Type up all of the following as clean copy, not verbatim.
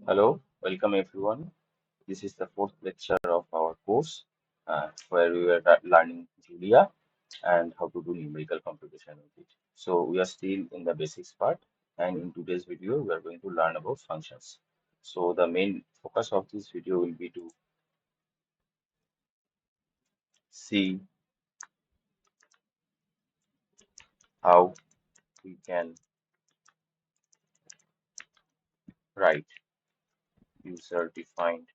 Hello, welcome everyone. This is the fourth lecture of our course where we were learning Julia and how to do numerical computation with it. So we are still in the basics part, and in today's video we are going to learn about functions. So the main focus of this video will be to see how we can write user-defined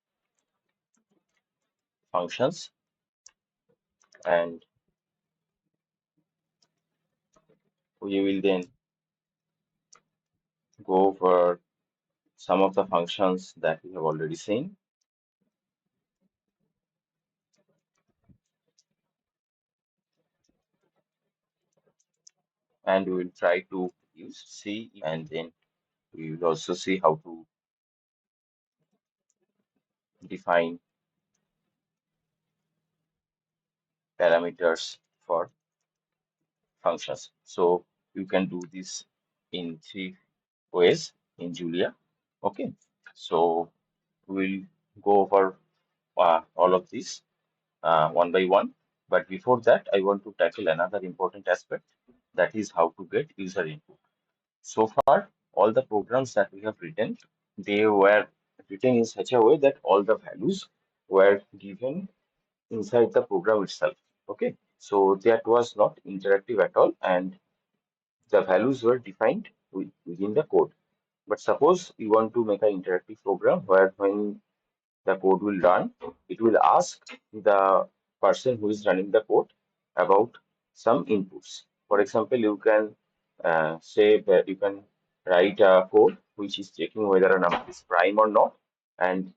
functions, and we will then go over some of the functions that we have already seen, and we will try to use C, and then we will also see how to define parameters for functions. So you can do this in three ways in Julia. Okay, so we'll go over all of this one by one. But before that, I want to tackle another important aspect, that is how to get user input. So far, all the programs that we have written, they were written in such a way that all the values were given inside the program itself. Okay, so that was not interactive at all, and the values were defined within the code. But suppose you want to make an interactive program where when the code will run, it will ask the person who is running the code about some inputs. For example, you can say that you can write a code which is checking whether a number is prime or not, and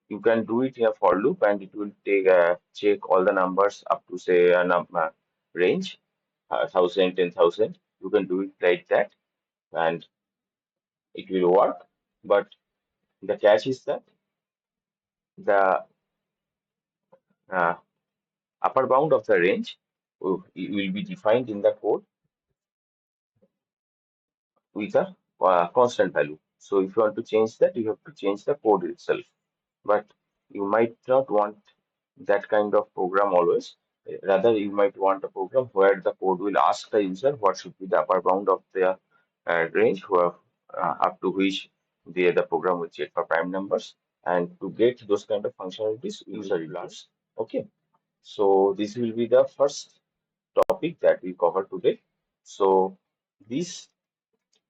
you can do it in a for loop, and it will take check all the numbers up to say a range 1000, 10,000. You can do it like that, and it will work. But the catch is that the uh, upper bound of the range will be defined in the code with a constant value. So if you want to change that, you have to change the code itself. But you might not want that kind of program always. Rather, you might want a program where the code will ask the user what should be the upper bound of the range, where, up to which the program will check for prime numbers. And to get those kind of functionalities, user learns. Okay, so this will be the first topic that we cover today. So this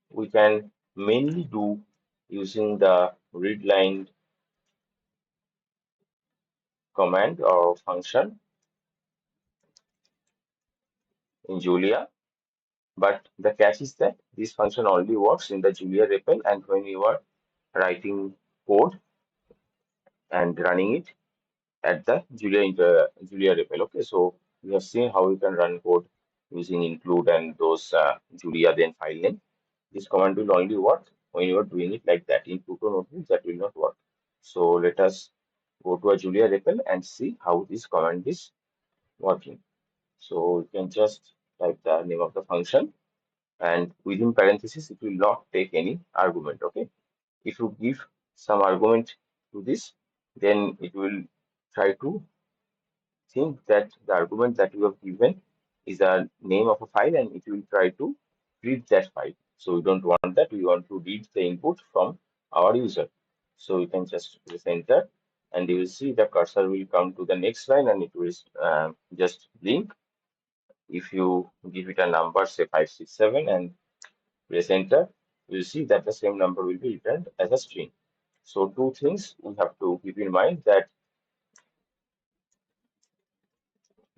we can mainly do using the readline command or function in Julia. But the catch is that this function only works in the Julia REPL and when you are writing code and running it at the Julia REPL. Okay, so we have seen how you can run code using include and those Julia then file name. This command will only work when you are doing it like that. In Pluto notebook, that will not work. So let us go to a Julia REPL and see how this command is working. So you can just type the name of the function, and within parentheses it will not take any argument. Okay, if you give some argument to this, then it will try to think that the argument that you have given is a name of a file, and it will try to read that file. So we don't want that. We want to read the input from our user. So you can just press enter, and you will see the cursor will come to the next line, and it will just blink. If you give it a number, say 567, and press enter, you will see that the same number will be returned as a string. So two things we have to keep in mind, that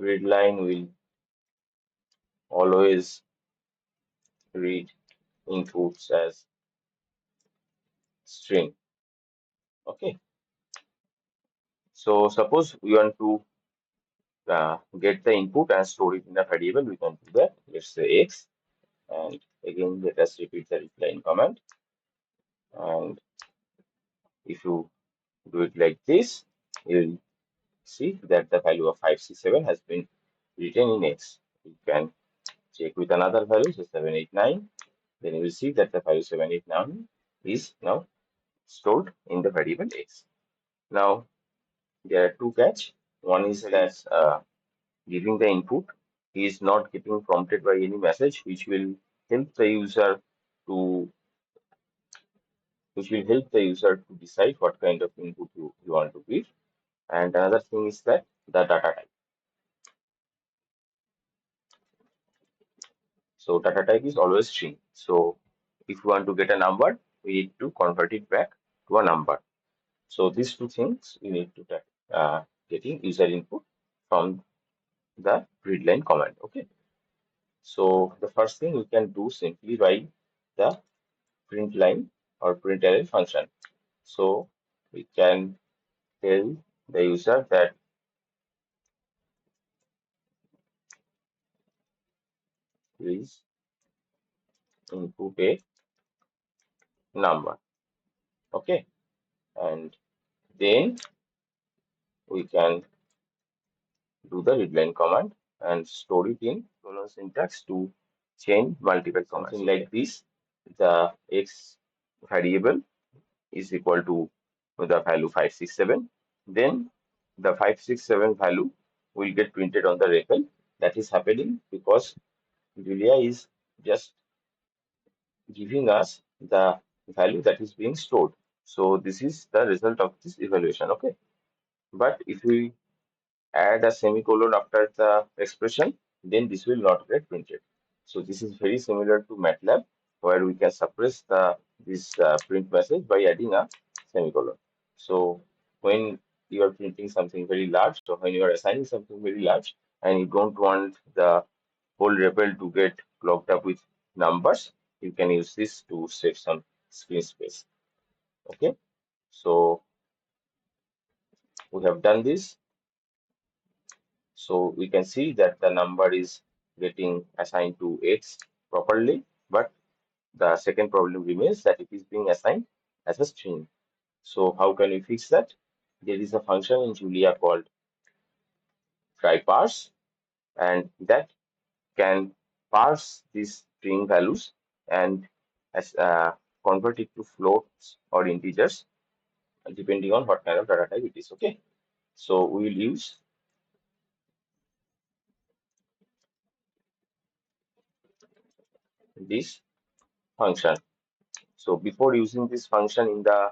readline will always read inputs as string. Okay, so suppose we want to get the input and store it in a variable, we can do that. Let's say x, and again let us repeat the readline command. And if you do it like this, you'll see that the value of 567 has been written in x. You can check with another value, so 789. Then you will see that the value 789 is now stored in the variable x. Now, there are two catch. One is that giving the input is not getting prompted by any message, help the user to which will help the user to decide what kind of input you want to give. And another thing is that the data type. So data type is always string. So if you want to get a number, we need to convert it back to a number. So these two things you need to getting user input from the readline command. Okay. So the first thing we can do simply by the print line or println function. So we can tell the user that please input a number. Okay. And then we can do the readline command and store it in colon syntax to change multiple commands. Something like this, the x variable is equal to the value 567. Then the 567 value will get printed on the REPL. That is happening because Julia is just giving us the value that is being stored. So this is the result of this evaluation. Okay. But if we add a semicolon after the expression, then this will not get printed. So this is very similar to MATLAB, where we can suppress this print message by adding a semicolon. So when you are printing something very large, so when you are assigning something very large, and you don't want the whole REPL to get clogged up with numbers, you can use this to save some screen space. Okay, so we have done this. So we can see that the number is getting assigned to x properly, but the second problem remains that it is being assigned as a string. So how can we fix that? There is a function in Julia called try_parse, and that can parse these string values and as convert it to floats or integers depending on what kind of data type it is. Okay, so we will use this function. So before using this function in the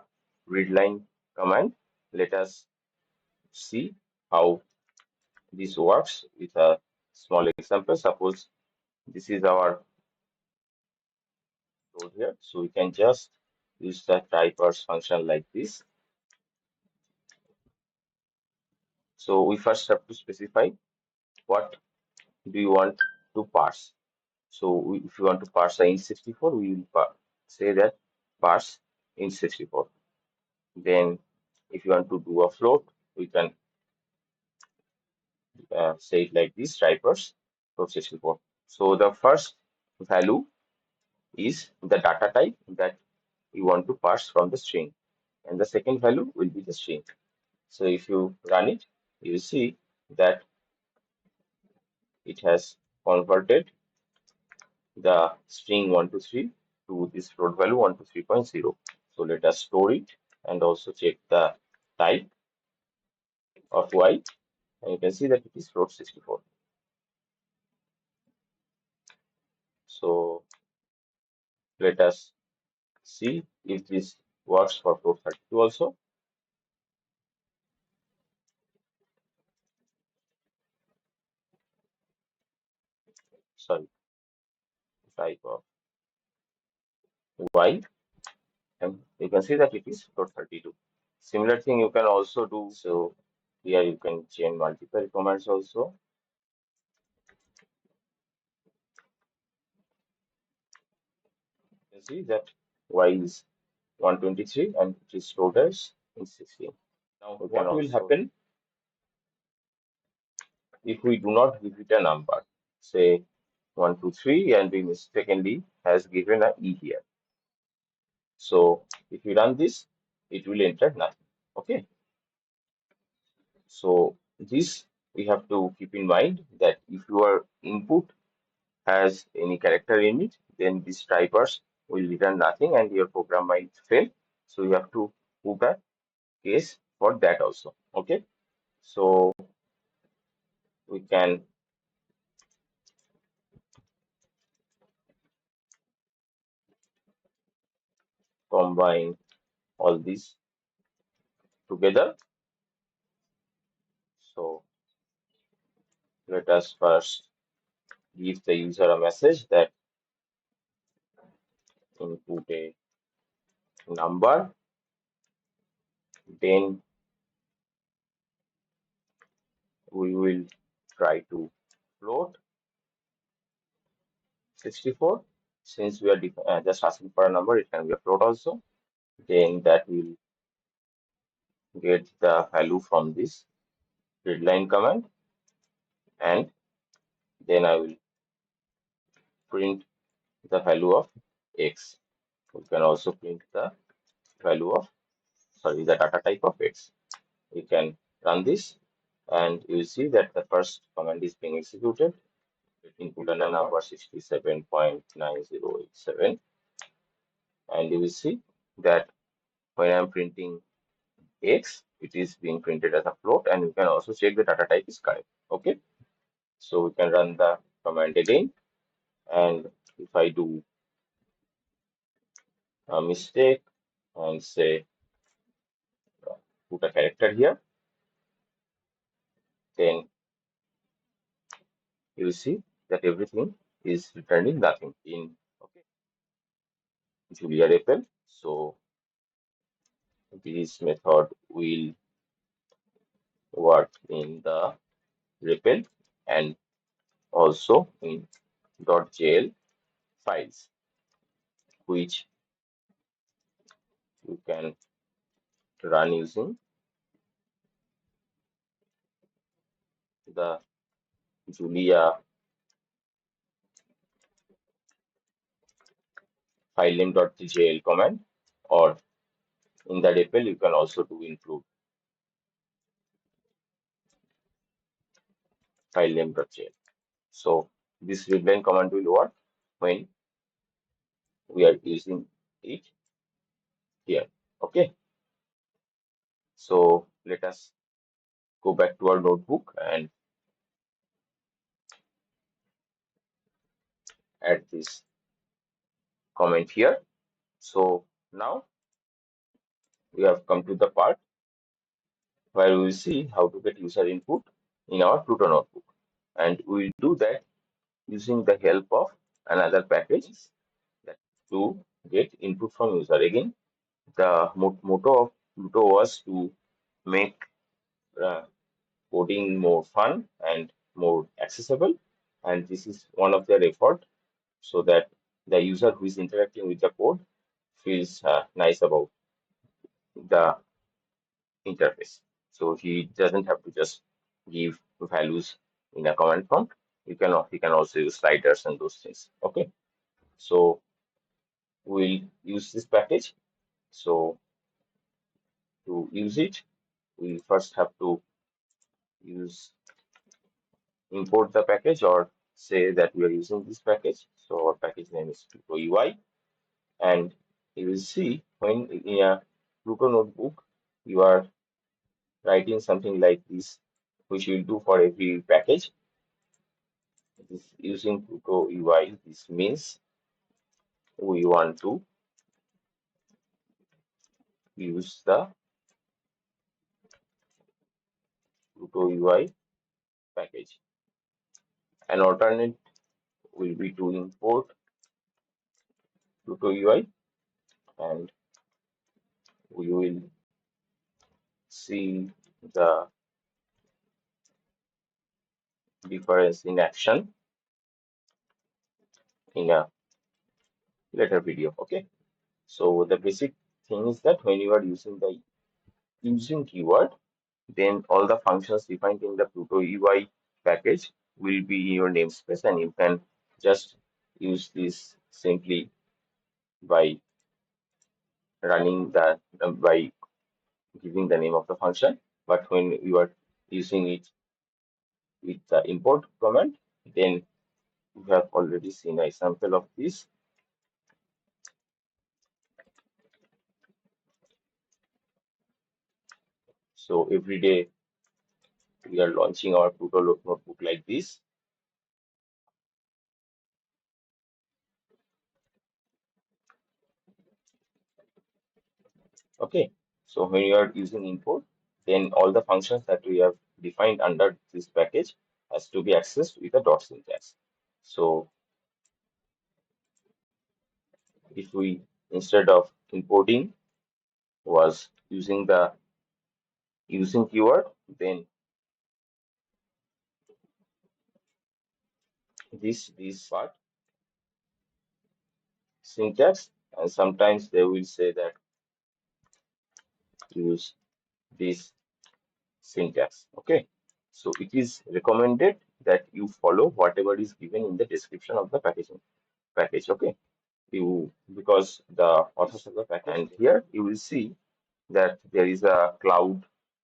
readline command, let us see how this works with a small example. Suppose this is our code here. So we can just use the try_parse function like this. So we first have to specify what do you want to parse. So if you want to parse a int64, we will say that parse int64. Then if you want to do a float, we can say it like this, try_parse float64. So the first value is the data type that you want to parse from the string, and the second value will be the string. So if you run it, you see that it has converted the string 123 to this float value 123.0. So let us store it and also check the type of y, and you can see that it is float64. So let us see if this works for float32 also. Sorry, type of y, and you can see that it is float32. Similar thing you can also do. So here you can change multiple commands also. You can see that y is 123 and it is stored as in 16. Now what will happen if we do not give it a number, say 123, and we mistakenly has given a e here. So if you run this, it will enter nothing. Okay. So this we have to keep in mind that if your input has any character in it, then this try_parse will return nothing and your program might fail. So you have to put a case for that also. Okay. So we can combine all these together. So let us first give the user a message that input a number, then we will try to float 64. Since we are just asking for a number, it can be a float also. Then that will get the value from this readline command, and then I will print the value of x. We can also print the value of, sorry, the data type of x. We can run this, and you will see that the first command is being executed. Input a number 67.9087, and you will see that when I'm printing x, it is being printed as a float, and you can also check the data type is correct. Okay, so we can run the command again, and if I do a mistake and say put a character here, then you will see that everything is returning nothing in, okay, Julia REPL. So this method will work in the REPL and also in .jl files, which you can run using the Julia filename.jl command, or in the REPL you can also do include filename.jl. So this readline command will work when we are using it here. Okay, so let us go back to our notebook and add this comment here. So now we have come to the part where we will see how to get user input in our Pluto notebook. And we will do that using the help of another package that to get input from user. Again, the motto of Pluto was to make uh, coding more fun and more accessible. And this is one of their effort, so that the user who is interacting with the code feels nice about the interface. So he doesn't have to just give values in a command prompt. He can also use sliders and those things. Okay. So we'll use this package. So to use it, we first have to use import the package, or say that we are using this package. So our package name is Pluto UI, and you will see when in a Pluto notebook you are writing something like this, which you will do for every package. This using Pluto UI, this means we want to use the Pluto UI package. An alternate will be to import Pluto UI, and we will see the difference in action in a later video. Okay. So the basic thing is that when you are using the using keyword, then all the functions defined in the Pluto UI package will be in your namespace, and you can just use this simply by running the by giving the name of the function. But when you are using it with the import command, then you have already seen an example of this. So every day we are launching our Pluto notebook like this. Okay. So when you are using import, then all the functions that we have defined under this package has to be accessed with a dot syntax. So if we, instead of importing, was using the using keyword, then this part syntax, and sometimes they will say that use this syntax. Okay, so it is recommended that you follow whatever is given in the description of the package. Okay, you, because the authors of the package, and here you will see that there is a cloud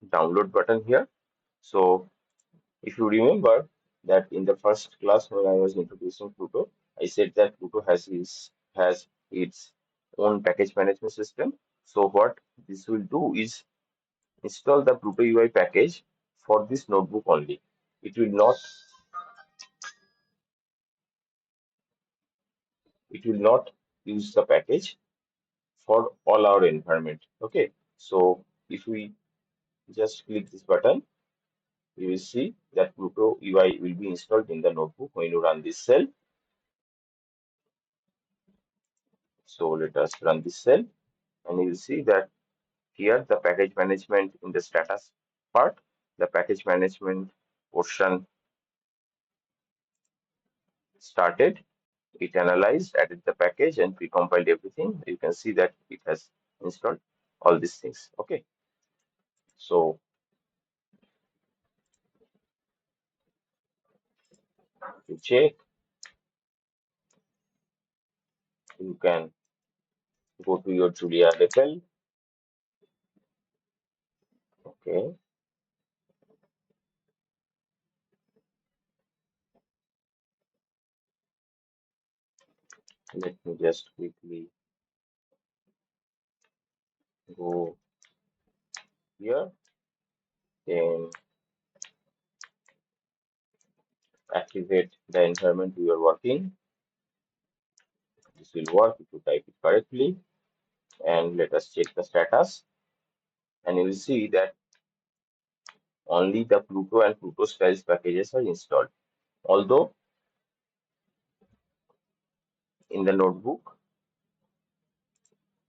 download button here. So if you remember that in the first class when I was introducing Pluto, I said that Pluto has its own package management system. So what this will do is install the Pluto UI package for this notebook only. It will not it will not use the package for all our environment. Okay. So if we just click this button, you will see that Pluto UI will be installed in the notebook when you run this cell. So let us run this cell, and you will see that here the package management in the status part, the package management portion started. It analyzed, added the package, and precompiled everything. You can see that it has installed all these things. Okay, so to check, you can go to your Julia REPL. Okay, let me just quickly go here. Then activate the environment we are working. This will work if you type it correctly. And let us check the status. And you will see that only the Pluto and Pluto styles packages are installed. Although in the notebook,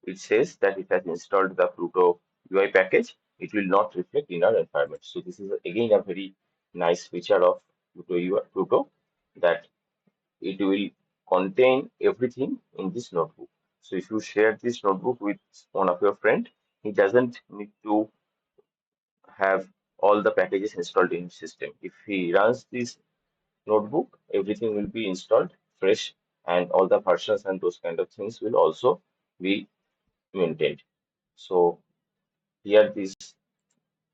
it says that it has installed the Pluto UI package, it will not reflect in our environment. So this is again a very nice feature of Pluto UI, Pluto, that it will contain everything in this notebook. So if you share this notebook with one of your friend, he doesn't need to have all the packages installed in his system. If he runs this notebook, everything will be installed fresh, and all the versions and those kind of things will also be maintained. So here this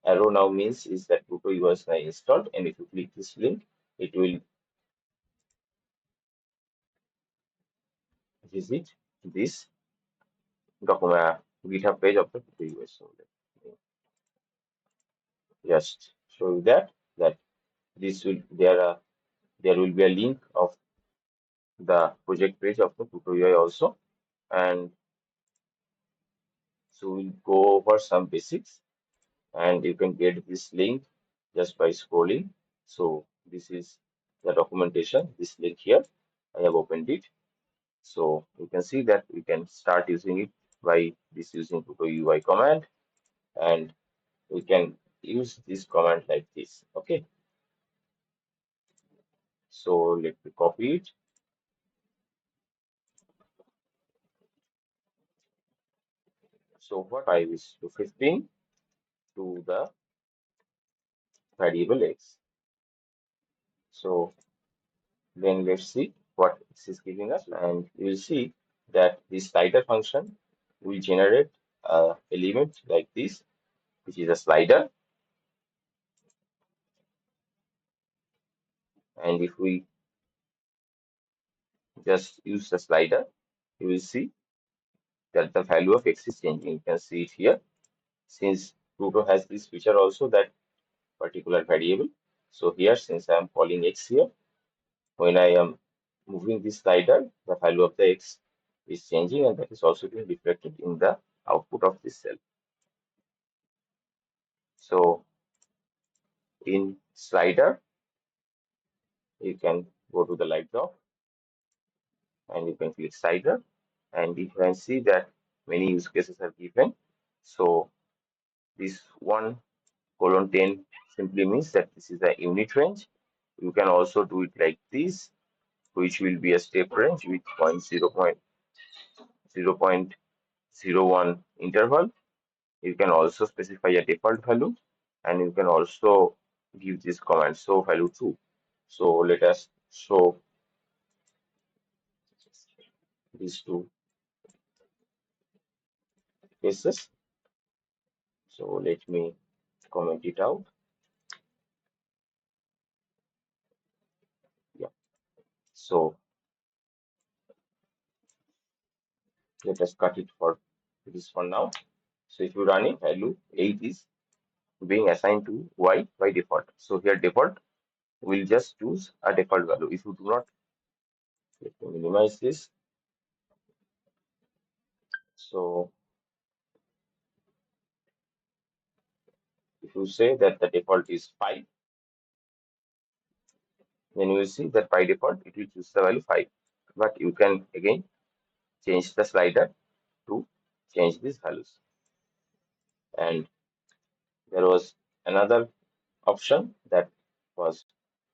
arrow now means is that Pluto was now installed, and if you click this link, it will visit this document GitHub page of the Pluto US. So let me just show you that this will there will be a link of the project page of the Pluto UI also, and so we'll go over some basics, and you can get this link just by scrolling. So this is the documentation, this link here. I have opened it. So you can see that we can start using it by this using Pluto UI command, and we can use this command like this. Okay. So let me copy it. So what I is to 15 to the variable x. So then let's see what this is giving us, and you will see that this slider function will generate a element like this, which is a slider. And if we just use the slider, you will see that the value of x is changing. You can see it here. Since Pluto has this feature also, that particular variable. So here, since I am calling x here, when I am moving this slider, the value of the x is changing, and that is also being reflected in the output of this cell. So in slider, you can go to the light dot and you can click slider, and you can see that many use cases are given. So this 1:10 simply means that this is a unit range. You can also do it like this, which will be a step range with 0.01 interval. You can also specify a default value, and you can also give this command show value true. So let us show these two cases. So let me comment it out. Yeah. So let us cut it for this for now. So if you run it, value 8 is being assigned to y by default. So here default will just choose a default value. If you do not, let me minimize this. So if you say that the default is 5, then you will see that by default it will choose the value 5. But you can again change the slider to change these values. And there was another option that was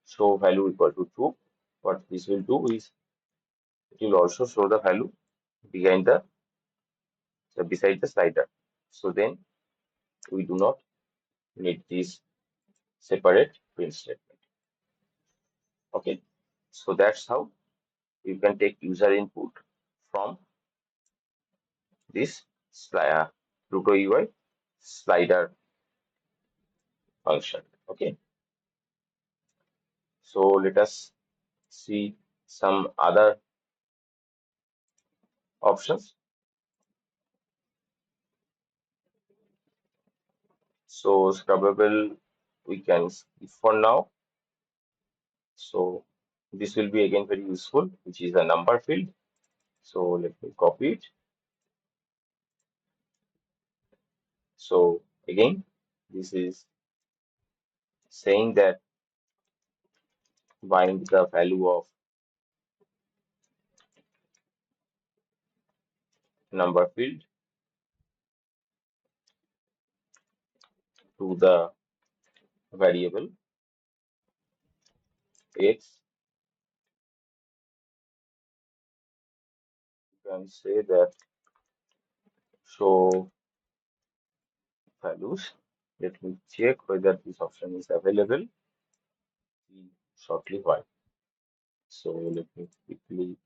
show value equal to true. What this will do is it will also show the value behind beside the slider. So then we do not need this separate print statement. Okay, so that's how you can take user input from this Pluto UI slider function. Okay, so let us see some other options. So scrubbable we can skip for now. So this will be again very useful, which is a number field. So let me copy it. So again, this is saying that bind the value of number field to the variable x. You can say that show values. Let me check whether this option is available. See shortly why. So let me quickly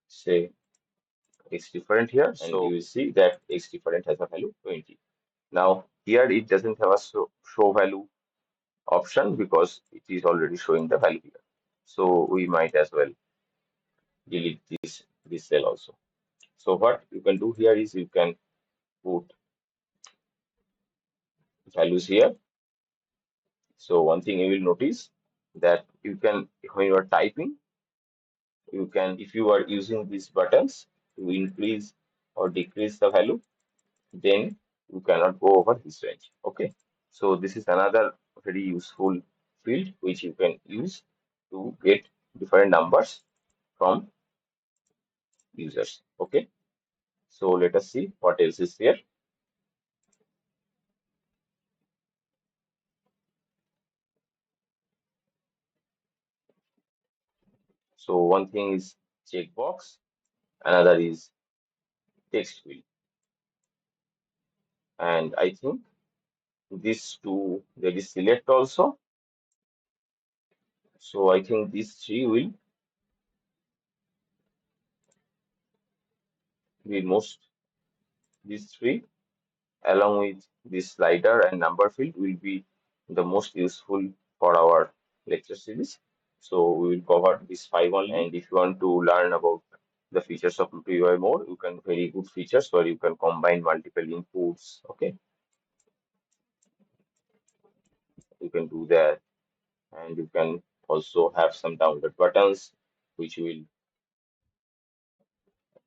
say x different here, and you will see that x different has a value 20. Now here it doesn't have a show value option because it is already showing the value here. So we might as well delete this cell also. So what you can do here is you can put values here. So one thing you will notice that you can, when you are typing, you can, if you are using these buttons to increase or decrease the value, then you cannot go over this range. Okay. So this is another very useful field which you can use to get different numbers from users. Okay. So let us see what else is here. So one thing is checkbox, another is text field. And I think these two, there is select also. So I think these three will be most, these three along with this slider and number field will be the most useful for our lecture series. So we will cover this 5 only, and if you want to learn about the features of Pluto UI mode. You can very good features where you can combine multiple inputs. Okay, you can do that, and you can also have some download buttons, which will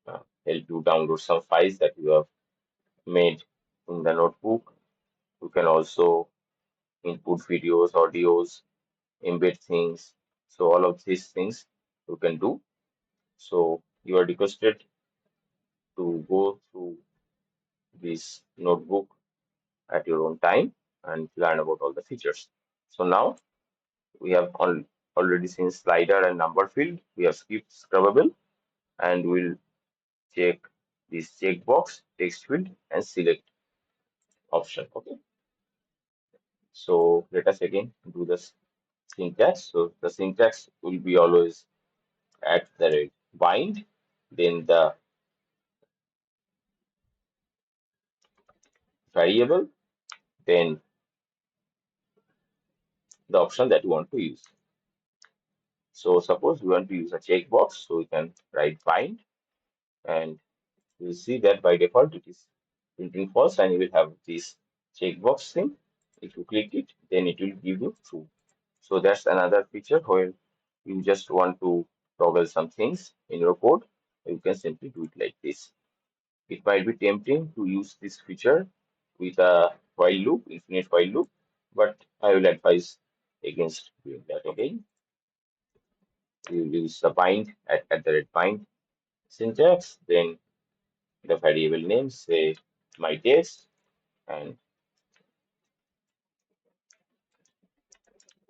help you download some files that you have made in the notebook. You can also input videos, audios, embed things. So all of these things you can do. So you are requested to go through this notebook at your own time and learn about all the features. So now we have already seen slider and number field. We have skipped scrubbable, and we'll check this checkbox, text field, and select option. Okay. So let us again do the syntax. So the syntax will be always at the rate bind, then the variable, then the option that you want to use. So suppose we want to use a checkbox, so we can write bind, and you see that by default it is printing false, and you will have this checkbox thing. If you click it, then it will give you true. So that's another feature where you just want to toggle some things in your code. You can simply do it like this. It might be tempting to use this feature with a while loop, infinite while loop, but I will advise against doing that. Okay, you use the bind at the rate bind syntax, then the variable name, say my text, and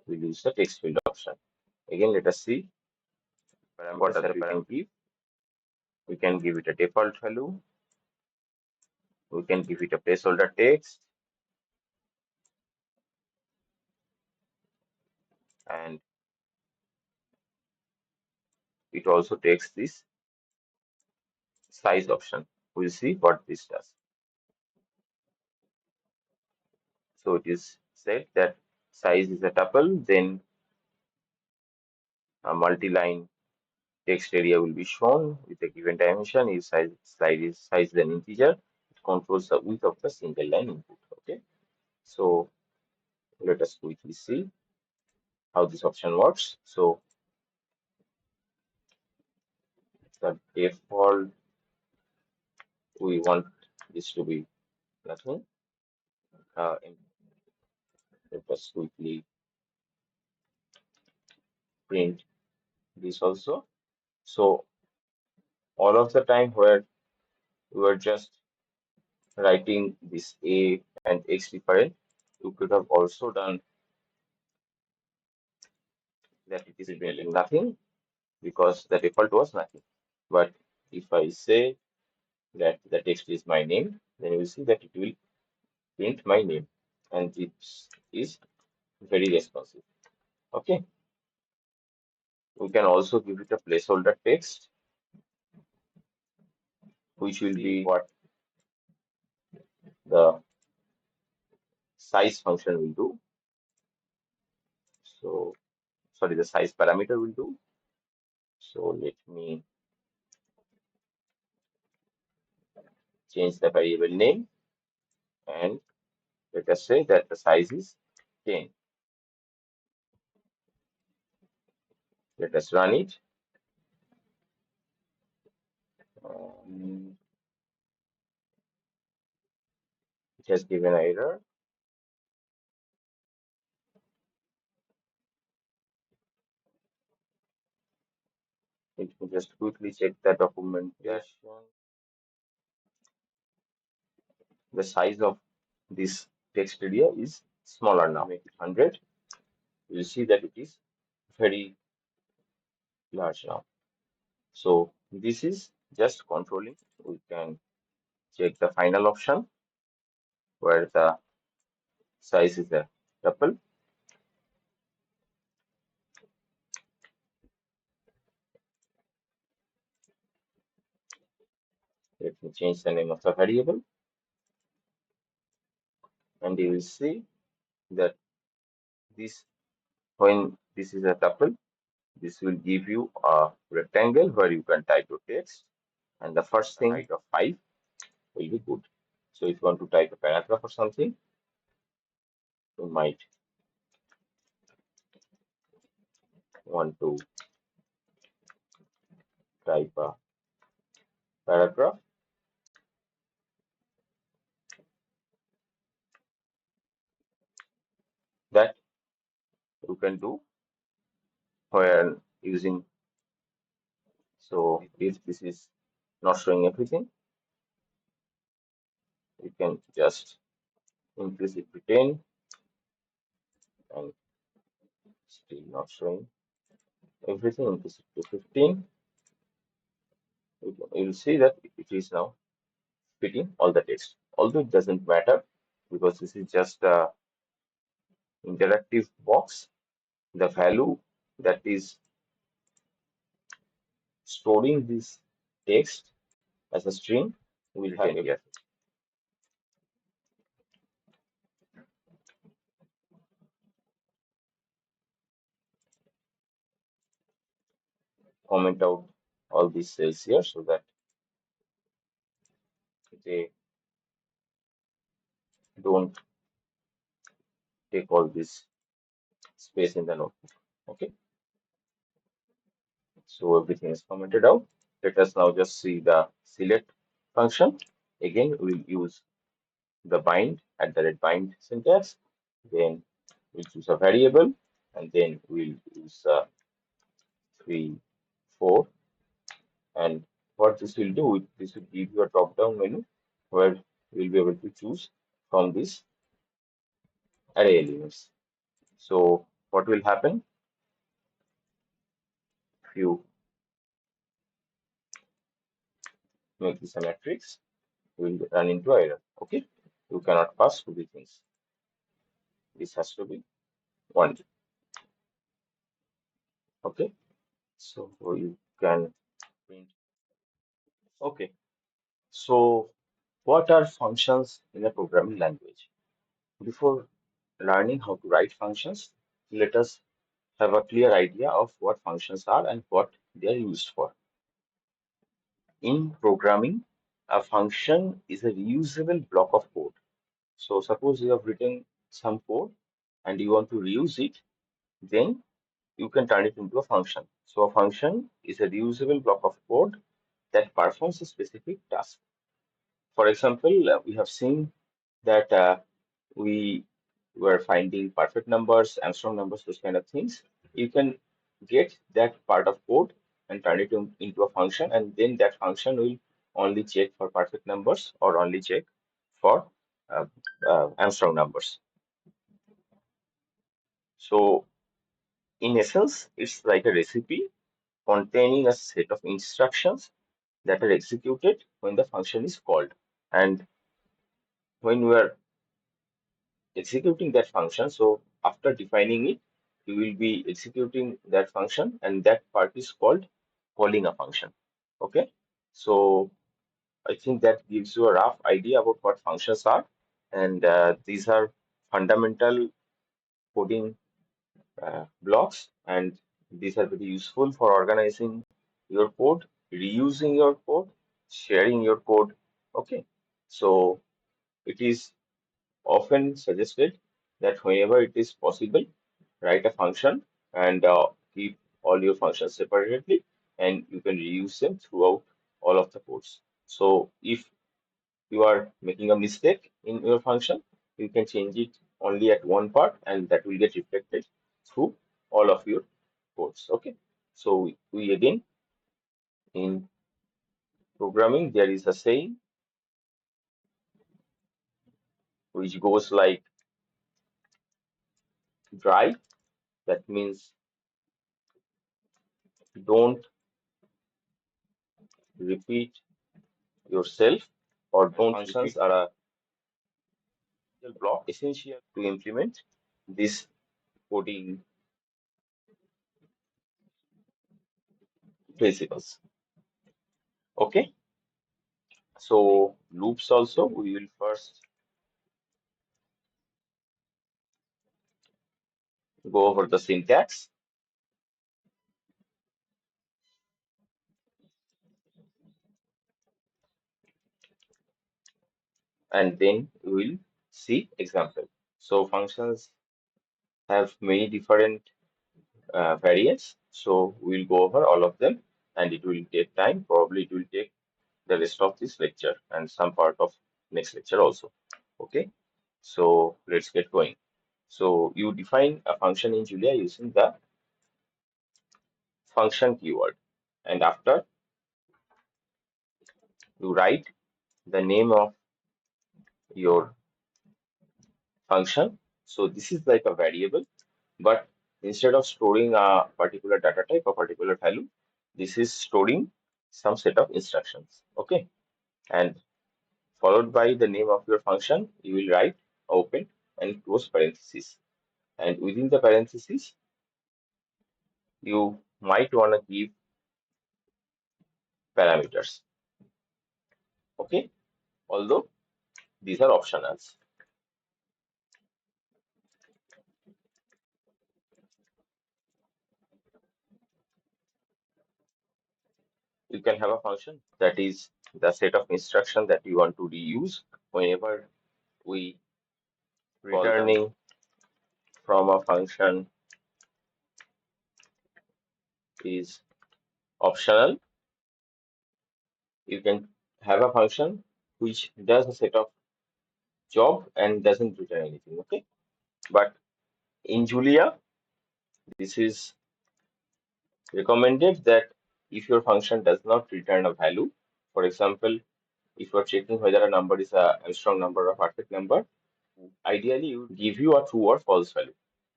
we use the text field option. Again, let us see what other we can give. We can give it a default value. We can give it a placeholder text, and it also takes this size option. We'll see what this does. So it is said that size is a tuple, then a multi-line text area will be shown with a given dimension. If size is an integer, it controls the width of the single line input. Okay, so let us quickly see how this option works. So the default, we want this to be nothing. And let us quickly print this also. So all of the time where we were just writing this a and x different, you could have also done that it is printing nothing because the default was nothing. But if I say that the text is my name, then you will see that it will print my name, and this is very responsive. Okay, we can also give it a placeholder text, which will be what the size function will do. So, sorry, the size parameter will do. So let me change the variable name, and let us say that the size is 10. Let us run it. Um, it has given an error. Let me just quickly check the documentation. The size of this text area is smaller now. Make it 100. You will see that it is very large now. So this is just controlling. We can check the final option where the size is a tuple. Let me change the name of the variable, and you will see that this, when this is a tuple, This will give you a rectangle where you can type your text, and the first thing, height of 5 will be good. So if you want to type a paragraph or something, you might want to type a paragraph that you can do where using. So if this is not showing everything, you can just increase it to 10 and still not showing everything. Increase it to 15. You'll see that it is now fitting all the text. Although it doesn't matter because this is just a interactive box, the value that is storing this text as a string will have here. Comment out all these cells here so that they don't take all this space in the notebook. Okay, so everything is commented out. Let us now just see the select function. Again, we'll use the bind at the red bind syntax. Then we'll choose a variable, and then we'll use 3, 4. And what this will do, this will give you a drop-down menu where you'll be able to choose from these array elements. So what will happen if you make this a matrix? Will run into error. Okay, you cannot pass two things. This has to be one. Okay, so you can print. Okay, so what are functions in a programming language? Before learning how to write functions, let us have a clear idea of what functions are and what they are used for. In programming, a function is a reusable block of code. So suppose you have written some code and you want to reuse it, then you can turn it into a function. So a function is a reusable block of code that performs a specific task. For example, we have seen that we were finding perfect numbers, Armstrong numbers, those kind of things. You can get that part of code and turn it into a function, and then that function will only check for perfect numbers or only check for uh, Armstrong numbers. So, in essence, it's like a recipe containing a set of instructions that are executed when the function is called. And when we are executing that function. So after defining it, you will be executing that function, and that part is called calling a function. Okay. So I think that gives you a rough idea about what functions are. And these are fundamental coding blocks, and these are very useful for organizing your code, reusing your code, sharing your code. Okay. So it is often suggested that whenever it is possible, write a function and keep all your functions separately, and you can reuse them throughout all of the codes. So if you are making a mistake in your function, you can change it only at one part, and that will get reflected through all of your codes. Okay. So we again, in programming, there is a saying which goes like dry. That means don't repeat yourself, or don't functions are a block essential to implement these coding principles. Okay, so loops also, we will first go over the syntax. and then we will see example. So functions have many different variants. So we'll go over all of them, and it will take time. Probably it will take the rest of this lecture and some part of next lecture also. Okay, so let's get going. So you define a function in Julia using the function keyword, and after you write the name of your function. So this is like a variable, but instead of storing a particular data type, a particular value, this is storing some set of instructions. Okay, and followed by the name of your function, you will write open and close parentheses. And within the parentheses, you might want to give parameters. Okay, although these are optionals. You can have a function that is the set of instruction that you want to reuse whenever we returning from a function is optional. You can have a function which does a set of job and doesn't return anything. Okay, but in Julia, this is recommended that if your function does not return a value, for example, if you're checking whether a number is a Armstrong number or perfect number, ideally you give you a true or false value,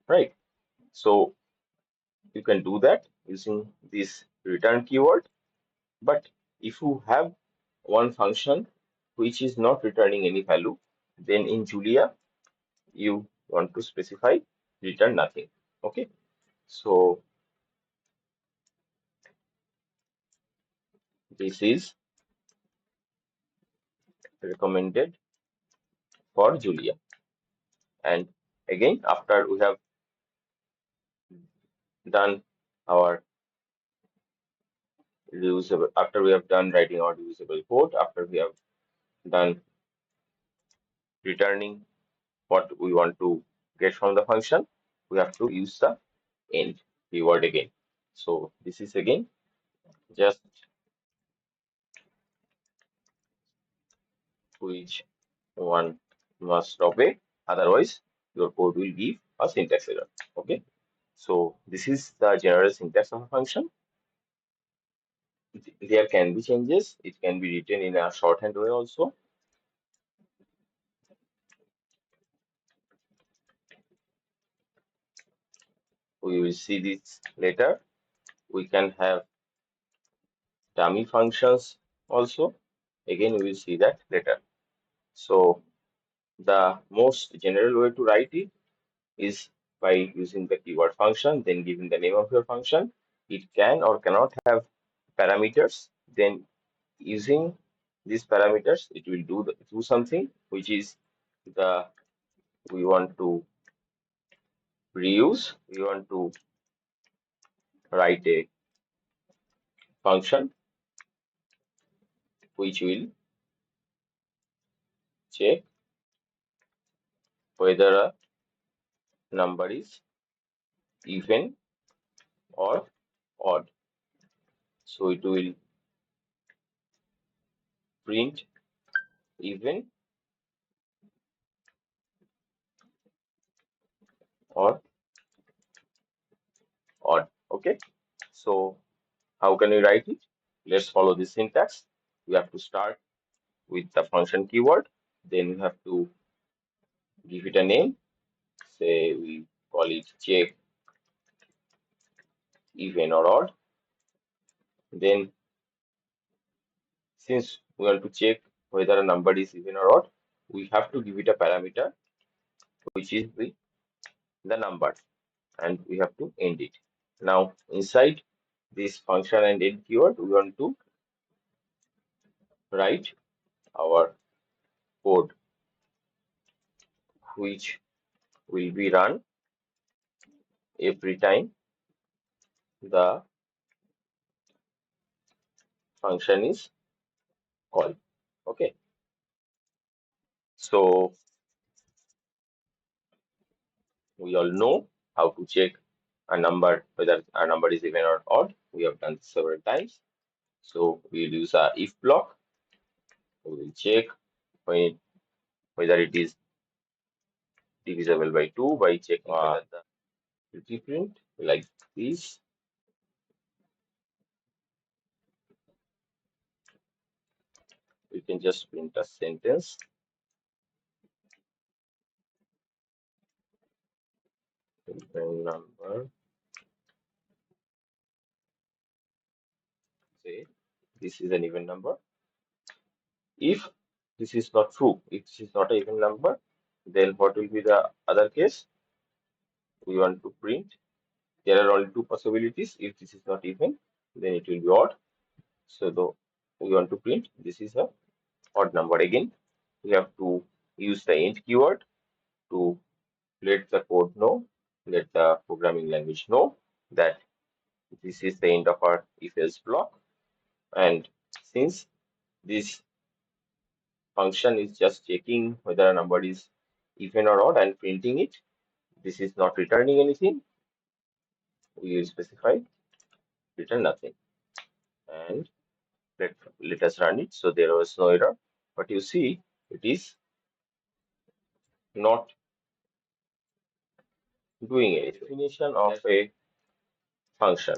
right? So you can do that using this return keyword. But if you have one function which is not returning any value, then in Julia you want to specify return nothing. Okay, so this is recommended for Julia. And again, after we have done our reusable, after we have done writing our reusable code, after we have done returning what we want to get from the function, we have to use the end keyword again. So this is again just which one must obey, otherwise your code will give a syntax error. Okay, so this is the general syntax of a function. There can be changes. It can be written in a shorthand way also. We will see this later. We can have dummy functions also. Again, we will see that later. So the most general way to write it is by using the keyword function, then giving the name of your function. It can or cannot have parameters. Then using these parameters, it will do something which is the we want to reuse. We want to write a function which will check whether a number is even or odd. So it will print even or odd. Okay. So how can we write it? Let's follow this syntax. We have to start with the function keyword. Then we have to give it a name. Say we call it check even or odd. Then since we want to check whether a number is even or odd, we have to give it a parameter which is the number, and we have to end it. Now inside this function and end keyword, we want to write our code which will be run every time the function is called. Okay. So we all know how to check a number, whether a number is even or odd. We have done this several times. So we'll use a if block. We will check when, whether it is divisible by 2 by checking whether the print like this. We can just print a sentence. Even number, say this is an even number. If this is not true, if this is not an even number, then what will be the other case? We want to print. There are only two possibilities. If this is not even, then it will be odd. So though we want to print this is a odd number. Again, we have to use the end keyword to let the code know, let the programming language know that this is the end of our if else block. And since this function is just checking whether a number is even or odd and printing it, this is not returning anything. We will specify return nothing. And let us run it. So there was no error. But you see, it is not doing a definition of a function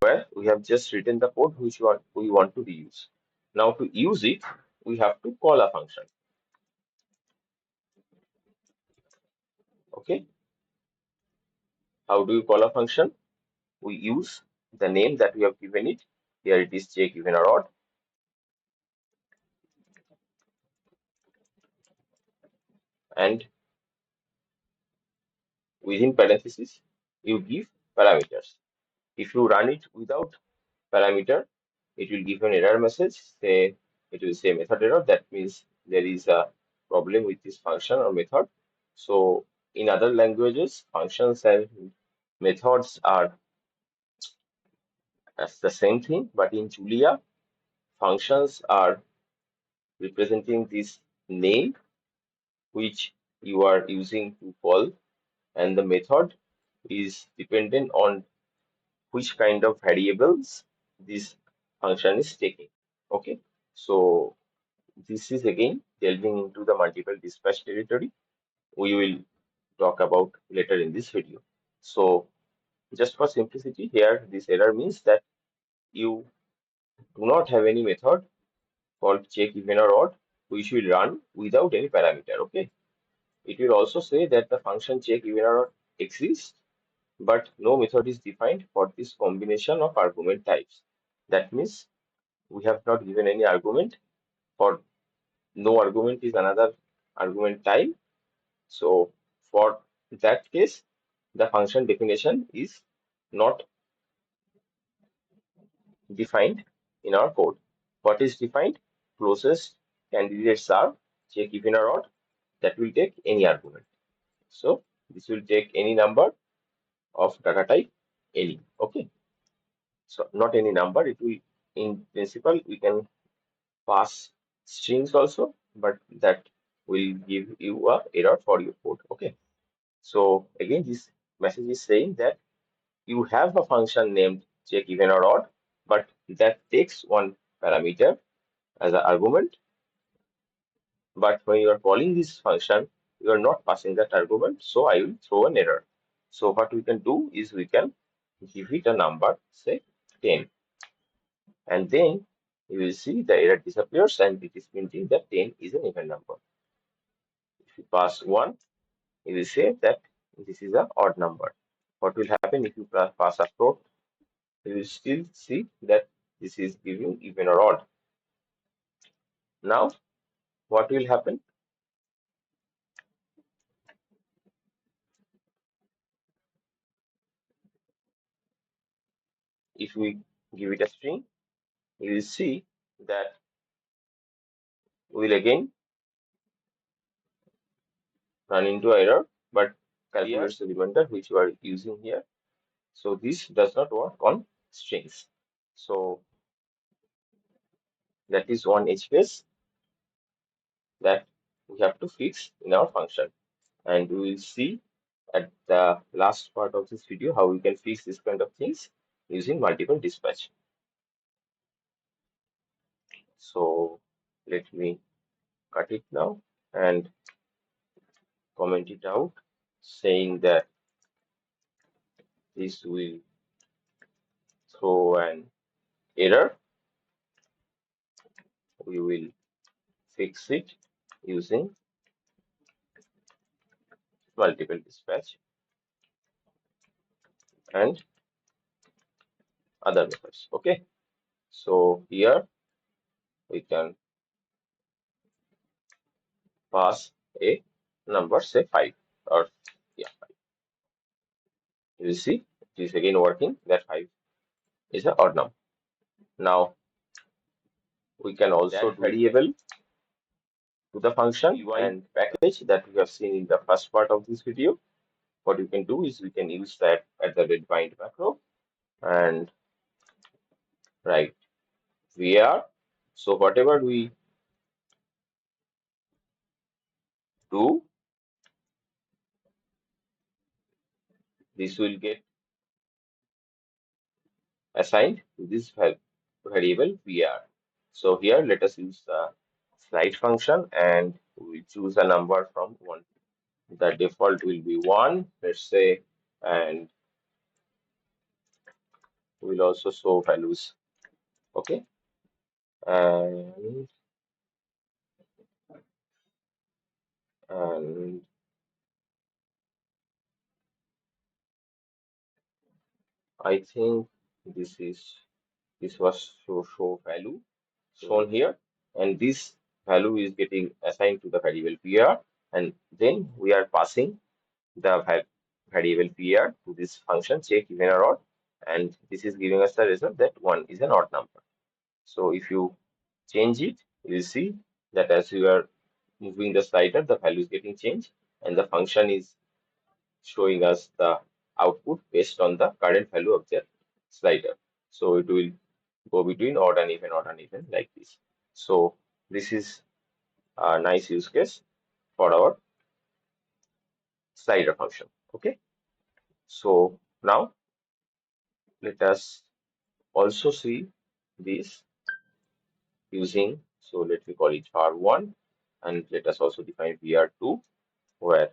where we have just written the code which we want to use. Now to use it, we have to call a function. Okay. How do you call a function? We use the name that we have given it. Here it is check even or odd. And within parentheses, you give parameters. If you run it without parameter, it will give an error message. Say it will say method error. That means there is a problem with this function or method. So in other languages, functions and methods are as the same thing, but in Julia, functions are representing this name which you are using to call, and the method is dependent on which kind of variables this function is taking. Okay, so this is again delving into the multiple dispatch territory we will talk about later in this video. So just for simplicity here, this error means that you do not have any method called check even or odd which will run without any parameter. Okay, it will also say that the function check even or odd exists, but no method is defined for this combination of argument types. That means we have not given any argument. For no argument is another argument type. So for that case, the function definition is not defined in our code. What is defined? Closest candidates are check even or odd. That will take any argument. So this will take any number of data type any. Okay. So not any number. It will, in principle, we can pass strings also, but that will give you a error for your code. Okay. So again, this message is saying that you have a function named check even or odd, but that takes one parameter as an argument. But when you are calling this function, you are not passing that argument. So I will throw an error. So what we can do is we can give it a number, say 10. And then you will see the error disappears and it is printing that 10 is an even number. If you pass 1, you will say that this is an odd number. What will happen if you pass a float? You will still see that this is giving even or odd. Now, what will happen? If we give it a string, you will see that we will again run into error, but calculates the remainder which we are using here. So this does not work on strings. So that is one edge case that we have to fix in our function. And we will see at the last part of this video how we can fix this kind of things using multiple dispatch. So let me cut it now and comment it out saying that this will throw an error. We will fix it using multiple dispatch and other methods. Okay, so here we can pass a number, say 5, or yeah, you see it is again working that 5 is an odd number. Now we can also do variable to the function and package that we have seen in the first part of this video. What you can do is we can use that at the bind macro and write var. So whatever we do, this will get assigned to this variable var. So here let us use the slide function and we choose a number from 1. The default will be 1, let's say, and we'll also show values. Okay, and and I think this was show value shown here, and this value is getting assigned to the variable pr, and then we are passing the variable pr to this function check even or odd, and this is giving us the result that 1 is an odd number. So if you change it, you will see that as you are moving the slider, the value is getting changed, and the function is showing us the output based on the current value of the slider. So it will go between odd and even like this. So this is a nice use case for our slider function. Okay. So now let us also see this using, so let me call it var1, and let us also define var2 where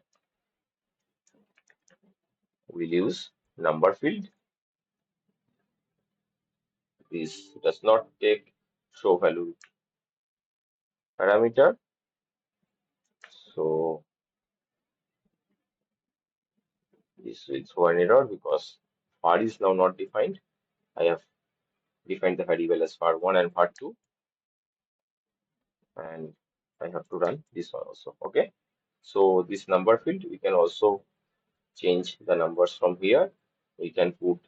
we'll use number field. This does not take show value parameter. So this will throw an error because var is now not defined. I have defined the variable as var1 and var2, and I have to run this one also. Okay. So this number field, we can also change the numbers from here. We can put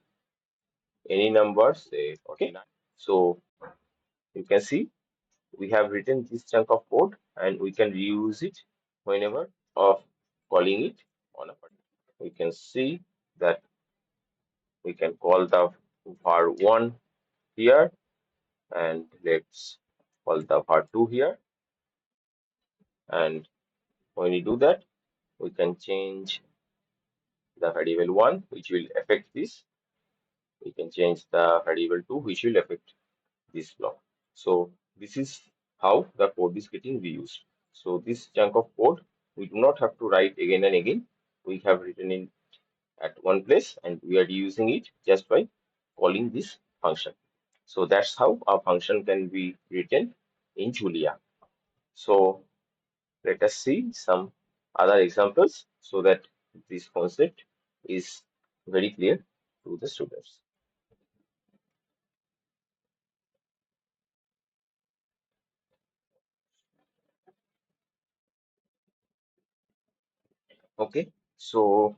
any numbers, say, okay. So you can see we have written this chunk of code and we can reuse it whenever of calling it on a button. We can see that we can call the var1 here, and let's call the var2 here, and when we do that we can change the variable 1 which will affect this. We can change the variable 2 which will affect this block. So this is how the code is getting reused. So this chunk of code we do not have to write again and again. We have written it at one place and we are using it just by calling this function. So that's how a function can be written in Julia. So let us see some other examples so that this concept is very clear to the students. Okay, so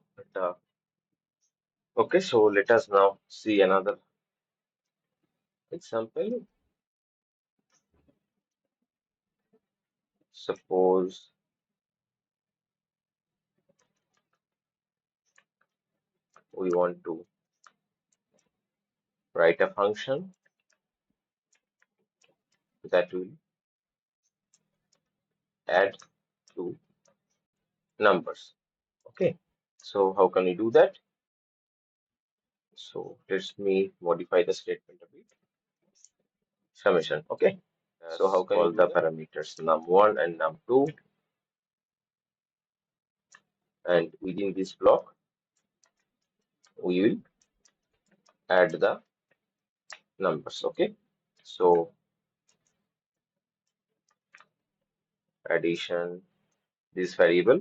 let us now see another example. Suppose we want to write a function that will add to numbers. Okay, so how can we do that? So let me modify the statement a bit. Summation. Okay, so how can we do the parameters num1 and num2, and within this block we will add the numbers. Okay, so addition, this variable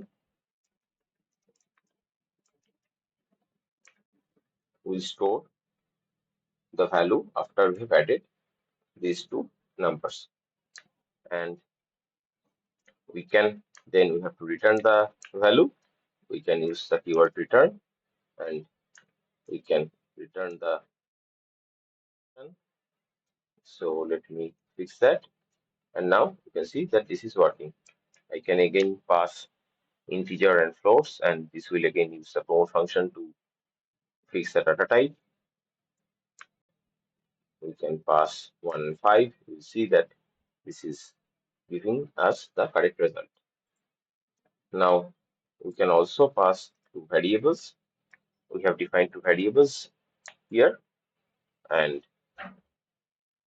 will store the value after we have added these two numbers, and we have to return the value. We can use the keyword return, and we can return the. So let me fix that, and now you can see that this is working. I can again pass integer and floats, and this will again use the promote function to fix the data type. We can pass 1 and 5. You'll see that this is giving us the correct result. Now we can also pass two variables. We have defined two variables here, and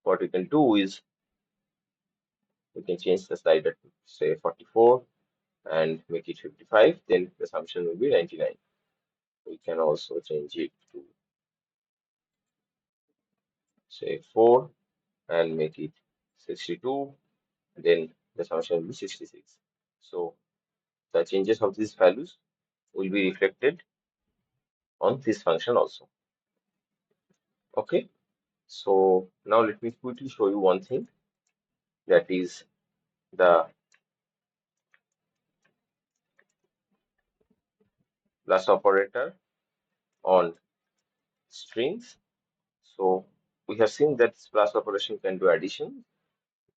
what we can do is we can change the slider to say 44 and make it 55. Then the assumption will be 99. We can also change it to say 4 and make it 62. Then the assumption will be 66. So the changes of these values will be reflected on this function also. Okay, so now let me quickly show you one thing, that is the plus operator on strings. So we have seen that this plus operation can do addition.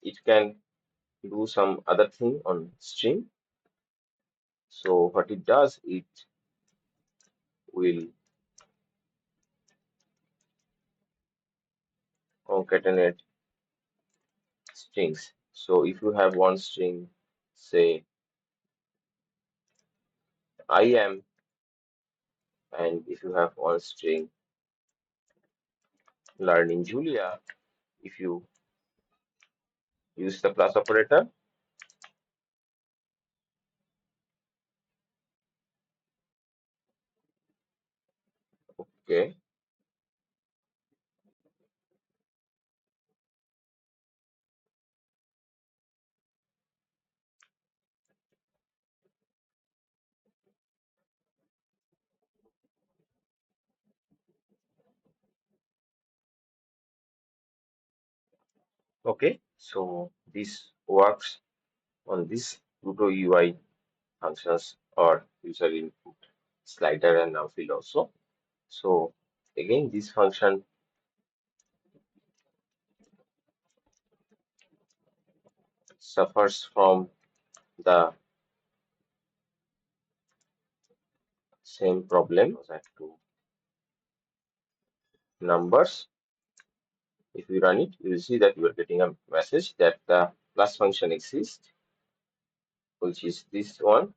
It can do some other thing on string. So what it does, it will concatenate strings. So if you have one string, say I am, and if you have one string learning Julia, if you use the plus operator, okay, okay, so this works on this Pluto UI functions or user input slider and now field also. So again, this function suffers from the same problem as to numbers. If we run it, you will see that you are getting a message that the plus function exists, which is this one,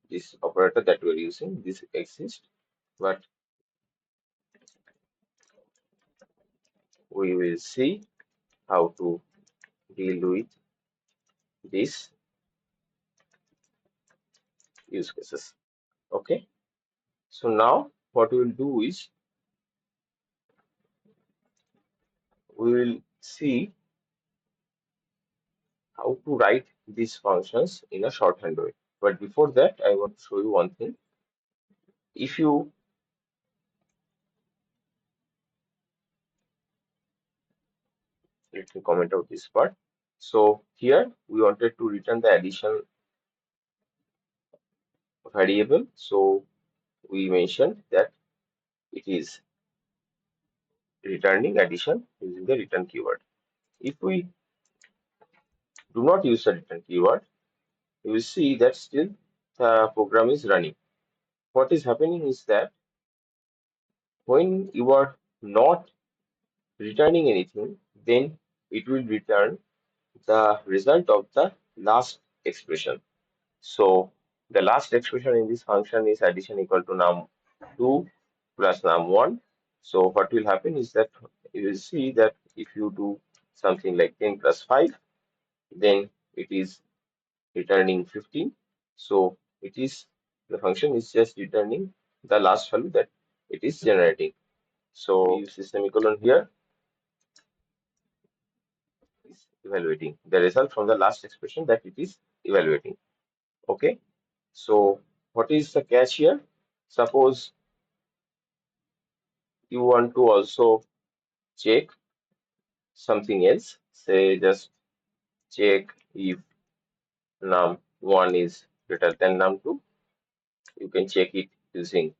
this operator that we are using, this exists, but we will see how to deal with these use cases. Okay, so now what we will do is we will see how to write these functions in a shorthand way. But before that, I want to show you one thing. If you let me comment out this part. So here we wanted to return the addition variable. So we mentioned that it is returning addition using the return keyword. If we do not use the return keyword, you will see that still the program is running. What is happening is that when you are not returning anything, then it will return the result of the last expression. So the last expression in this function is addition equal to num2 plus num1. So what will happen is that you will see that if you do something like 10 plus 5, then it is returning 15. So the function is just returning the last value that it is generating. So we use the semicolon here, is evaluating the result from the last expression that it is evaluating. Okay. So what is the catch here? Suppose you want to also check something else, say just check if num1 is greater than num2. You can check it using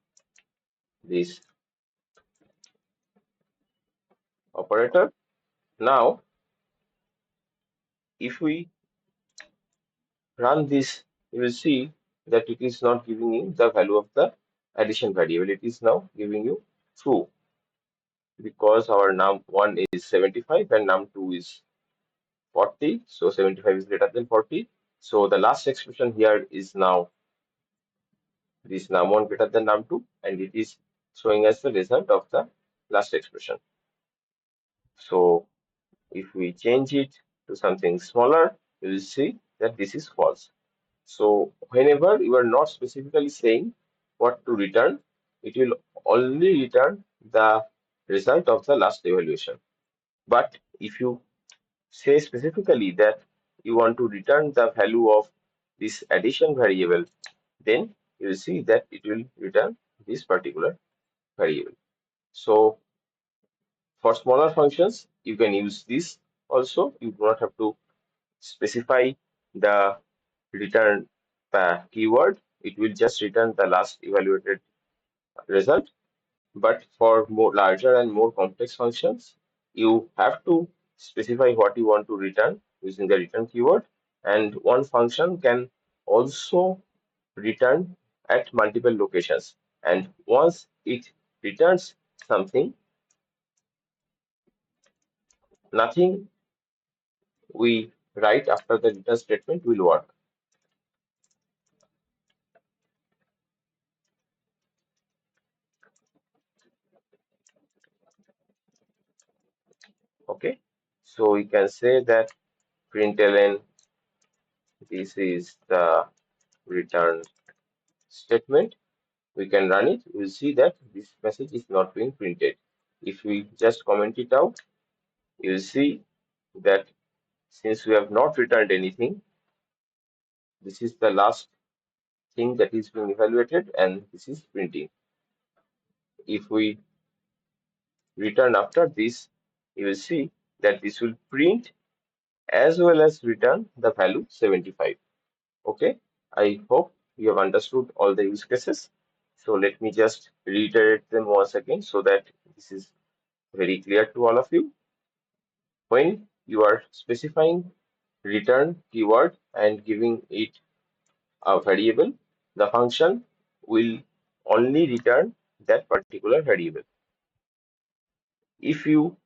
this operator. Now, if we run this, you will see that it is not giving you the value of the addition variable. It is now giving you true because our num1 is 75 and num2 is 40. So 75 is greater than 40. So the last expression here is now this num1 greater than num2, and it is showing us the result of the last expression. So if we change it to something smaller, you will see that this is false. So whenever you are not specifically saying what to return, it will only return the result of the last evaluation. But if you say specifically that you want to return the value of this addition variable, then you will see that it will return this particular variable. So for smaller functions, you can use this also. You do not have to specify the return keyword. It will just return the last evaluated result. But for more larger and more complex functions, you have to specify what you want to return using the return keyword. And one function can also return at multiple locations. And once it returns something, nothing we write after the return statement will work. Okay, so we can say that println, this is the return statement. We can run it. We'll see that this message is not being printed. If we just comment it out, you'll see that since we have not returned anything, this is the last thing that is being evaluated, and this is printing. If we return after this, you will see that this will print as well as return the value 75. Okay, I hope you have understood all the use cases. So let me just reiterate them once again so that this is very clear to all of you. When you are specifying return keyword and giving it a variable, the function will only return that particular variable. If you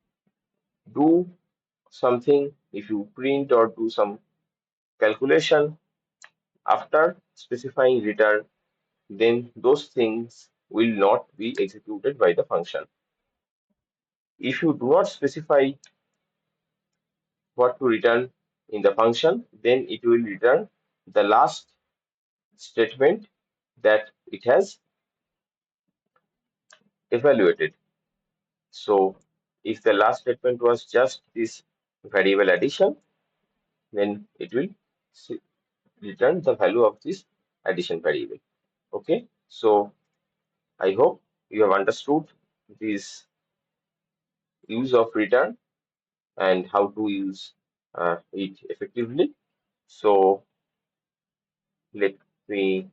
do something, if you print or do some calculation after specifying return, then those things will not be executed by the function. If you do not specify what to return in the function, then it will return the last statement that it has evaluated. So if the last statement was just this variable addition, then it will return the value of this addition variable. Okay, so I hope you have understood this use of return and how to use it effectively. So let me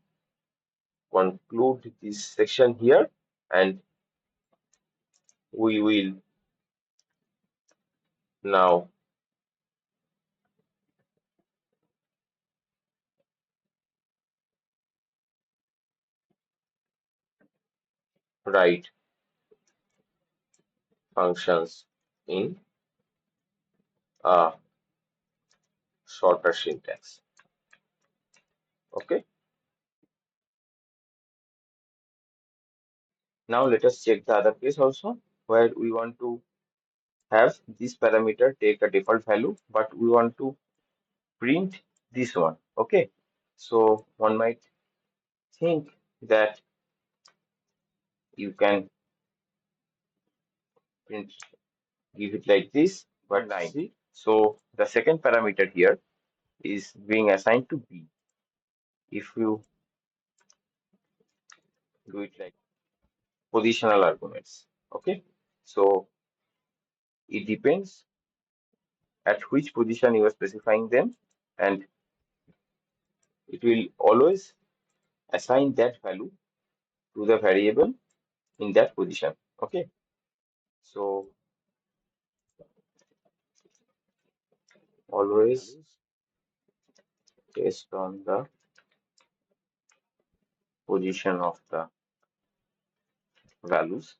conclude this section here, and we will now write functions in a shorter syntax. Okay. Now let us check the other case also, where we want to have this parameter take a default value, but we want to print this one. Okay. So one might think that you can print, give it like this, but 9. See, so the second parameter here is being assigned to B. If you do it like positional arguments, okay, so it depends at which position you are specifying them, and it will always assign that value to the variable in that position. Okay, so always based on the position of the values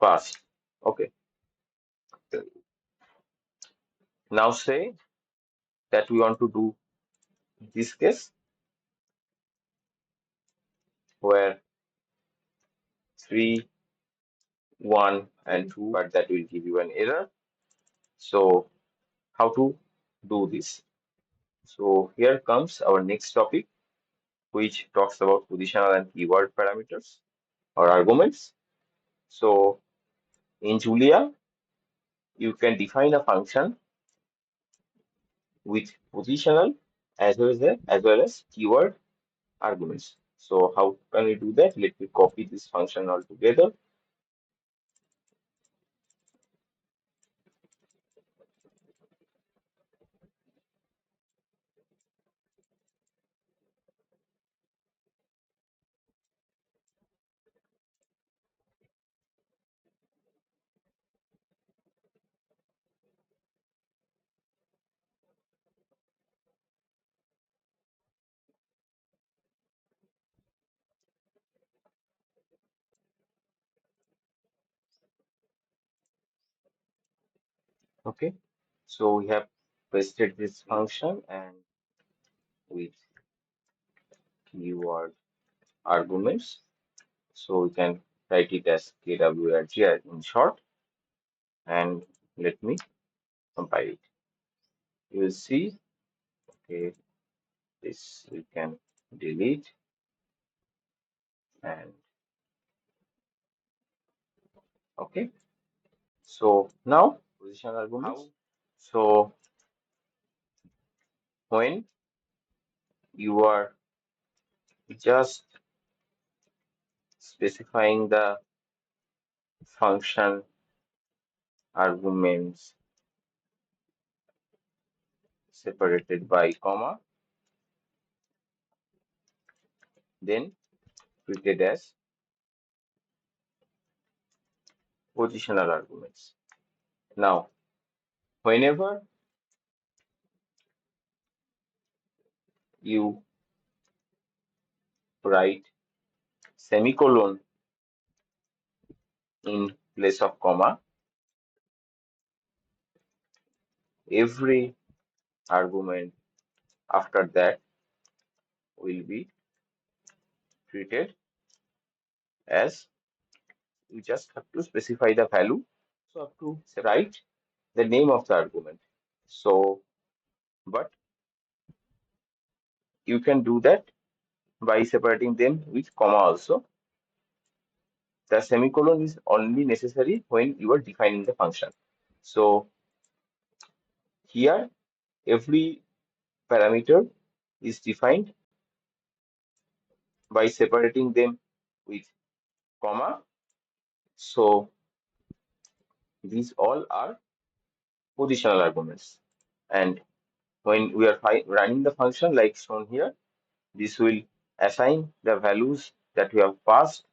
passed. Okay, now say that we want to do this case where 3, 1, and 2, but that will give you an error. So how to do this? So here comes our next topic, which talks about positional and keyword parameters or arguments. So in Julia, you can define a function with positional as well as keyword arguments. So how can we do that? Let me copy this function altogether. Okay. So we have pasted this function and with keyword arguments. So we can write it as KWRG in short, and let me compile it. You will see, okay, this we can delete, and okay. So now position arguments. So when you are just specifying the function arguments separated by comma, then treated as positional arguments. Now, whenever you write semicolon in place of comma, every argument after that will be treated as, you just have to specify the value. So have to write the name of the argument. So, but you can do that by separating them with comma also. The semicolon is only necessary when you are defining the function. So here, every parameter is defined by separating them with comma. So these all are positional arguments. And when we are running the function like shown here, this will assign the values that we have passed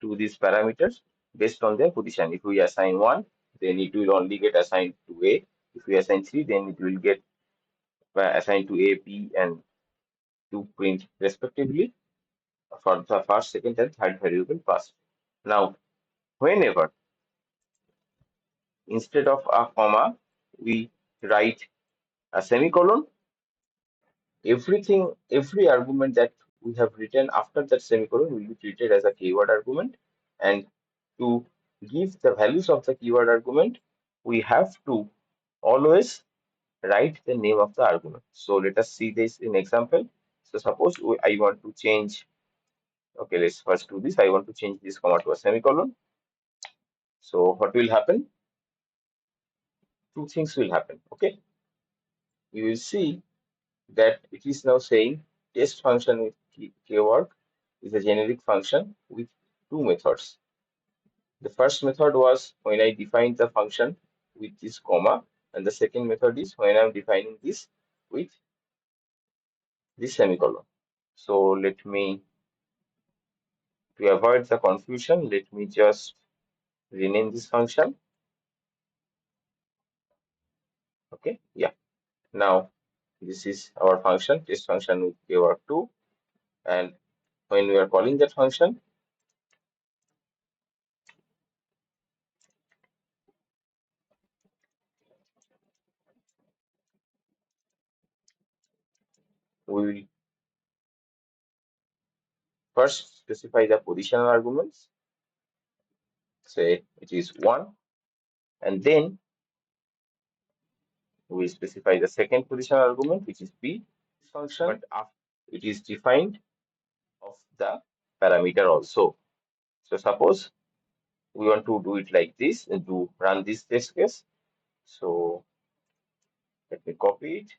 to these parameters based on their position. If we assign 1, then it will only get assigned to A. If we assign 3, then it will get assigned to A, B, and to print respectively for the first, second, and third variable passed. Now, whenever instead of a comma, we write a semicolon, every argument that we have written after that semicolon will be treated as a keyword argument. And to give the values of the keyword argument, we have to always write the name of the argument. So let us see this in example. So suppose I want to change, okay, let's first do this. I want to change this comma to a semicolon. So what will happen? Two things will happen. Okay, you will see that it is now saying test function with keyword is a generic function with two methods. The first method was when I defined the function with this comma, and the second method is when I'm defining this with this semicolon. So let me, to avoid the confusion, let me just rename this function. Okay, yeah. Now this is our function, test function with keyword 2, and when we are calling that function, we will first specify the positional arguments, say it is 1, and then we specify the second positional argument, which is b. This function, but after it is defined of the parameter also. So suppose we want to do it like this and to run this test case. So let me copy it.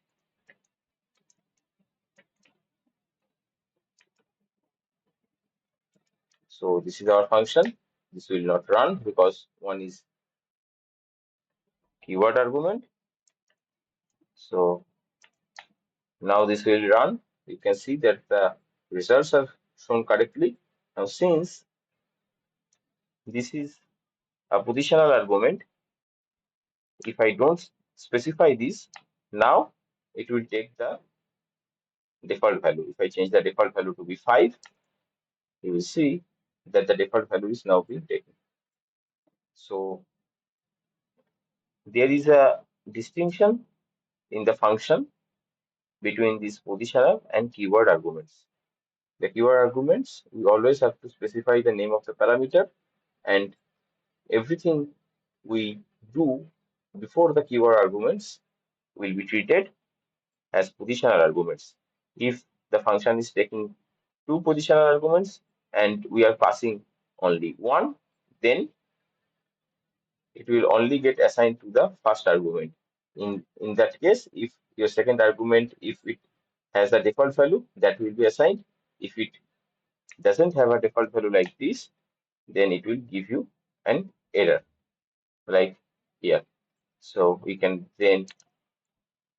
So this is our function. This will not run because one is keyword argument. So now this will run. You can see that the results are shown correctly. Now since this is a positional argument, if I don't specify this, now it will take the default value. If I change the default value to be 5, you will see that the default value is now being taken. So there is a distinction in the function between these positional and keyword arguments. The keyword arguments, we always have to specify the name of the parameter, and everything we do before the keyword arguments will be treated as positional arguments. If the function is taking two positional arguments and we are passing only one, then it will only get assigned to the first argument. In that case, if your second argument, if it has a default value, that will be assigned. If it doesn't have a default value like this, then it will give you an error like here. So we can then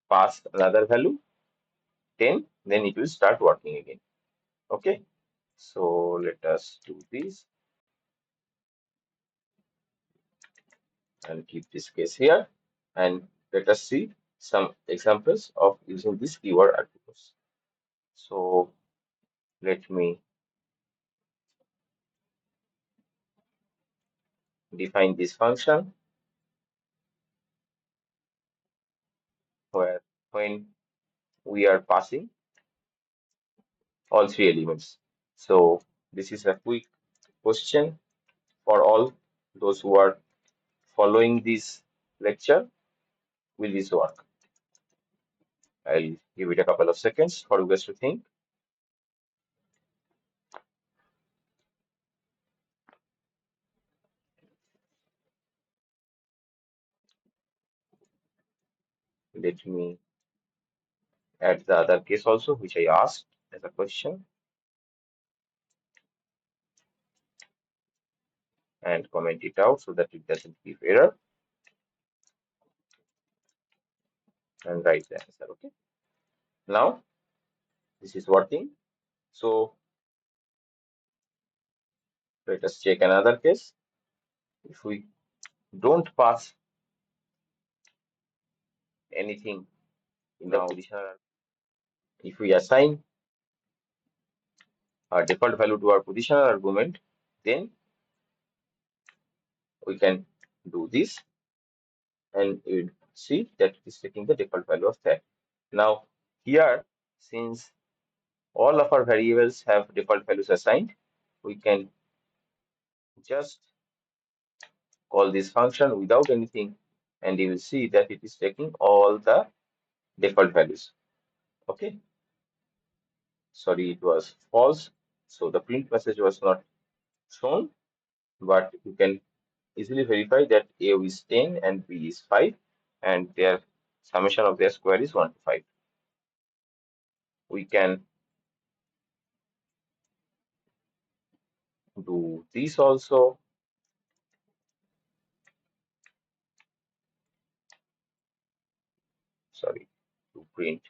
pass another value 10, then it will start working again. Okay, so let us do this and keep this case here, and let us see some examples of using this keyword attributes. So let me define this function where when we are passing all three elements. So this is a quick question for all those who are following this lecture. Will this work? I'll give it a couple of seconds for you guys to think. Let me add the other case also, which I asked as a question, and comment it out so that it doesn't give error, and write the answer. Okay. Now this is working. So let us check another case. If we don't pass anything in the positional, if we assign a default value to our positional argument, then we can do this, and you will see that it is taking the default value of that. Now here since all of our variables have default values assigned, we can just call this function without anything, and you will see that it is taking all the default values. Okay, sorry, it was false, so the print message was not shown, but you can easily verify that A is 10 and B is 5, and their summation of their square is 1 to 5. We can do this also. Sorry, to print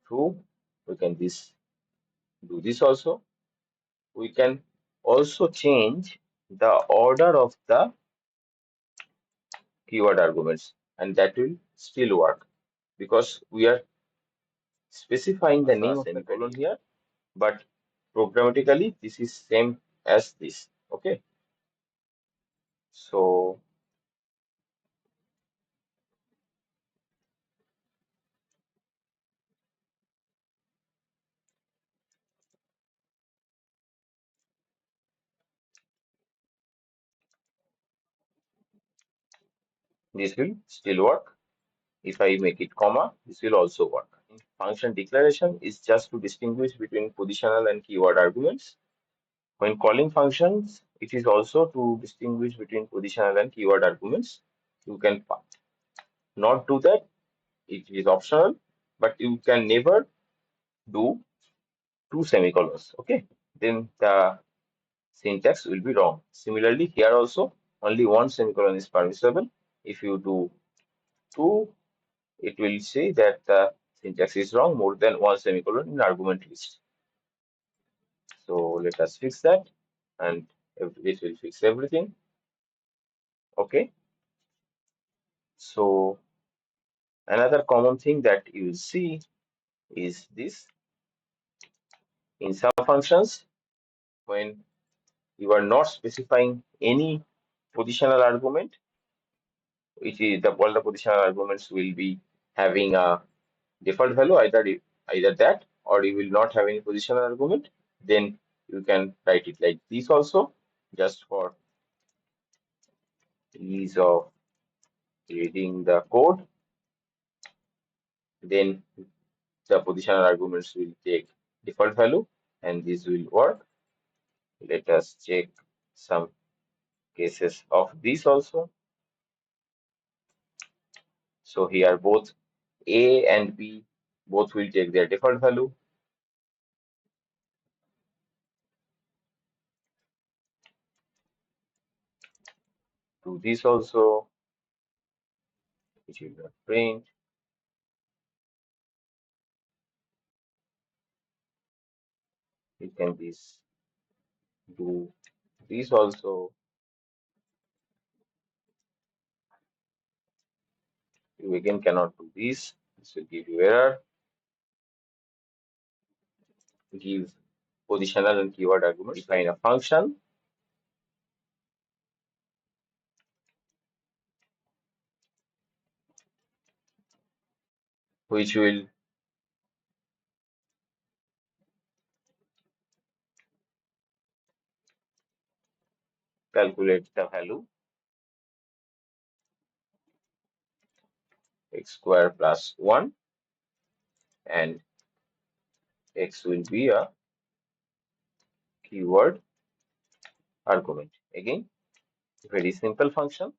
true. We can do this also. We can also change the order of the keyword arguments, and that will still work because we are specifying the name of the column here, but programmatically this is same as this. Okay, so this will still work. If I make it comma, this will also work. Function declaration is just to distinguish between positional and keyword arguments. When calling functions, it is also to distinguish between positional and keyword arguments. You can not do that, it is optional, but you can never do two semicolons. Okay, then the syntax will be wrong. Similarly, here also only one semicolon is permissible. If you do two, it will say that the syntax is wrong, more than one semicolon in argument list. So let us fix that, and this will fix everything. Okay, so another common thing that you will see is this. In some functions, when you are not specifying any positional argument, which is all the positional arguments will be having a default value, either that or you will not have any positional argument, then you can write it like this also, just for ease of reading the code. Then the positional arguments will take default value, and this will work. Let us check some cases of this also. So here both A and B both will take their default value. Do this also, which will not print. You can do this also. You again cannot do this. This will give you error. Give positional and keyword arguments. Define a function which will calculate the value x square plus 1, and x will be a keyword argument. Again, very simple function.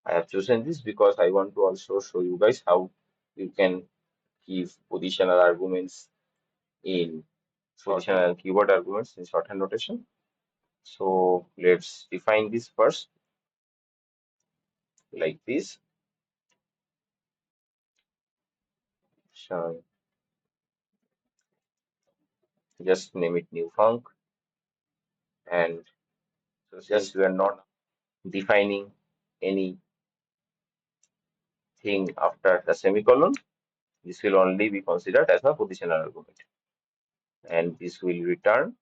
I have chosen this because I want to also show you guys how you can give positional arguments in positional and keyword arguments in shorthand notation. So let's define this first like this. So just name it new func, and so since we are not defining anything after the semicolon, this will only be considered as a positional argument, and this will return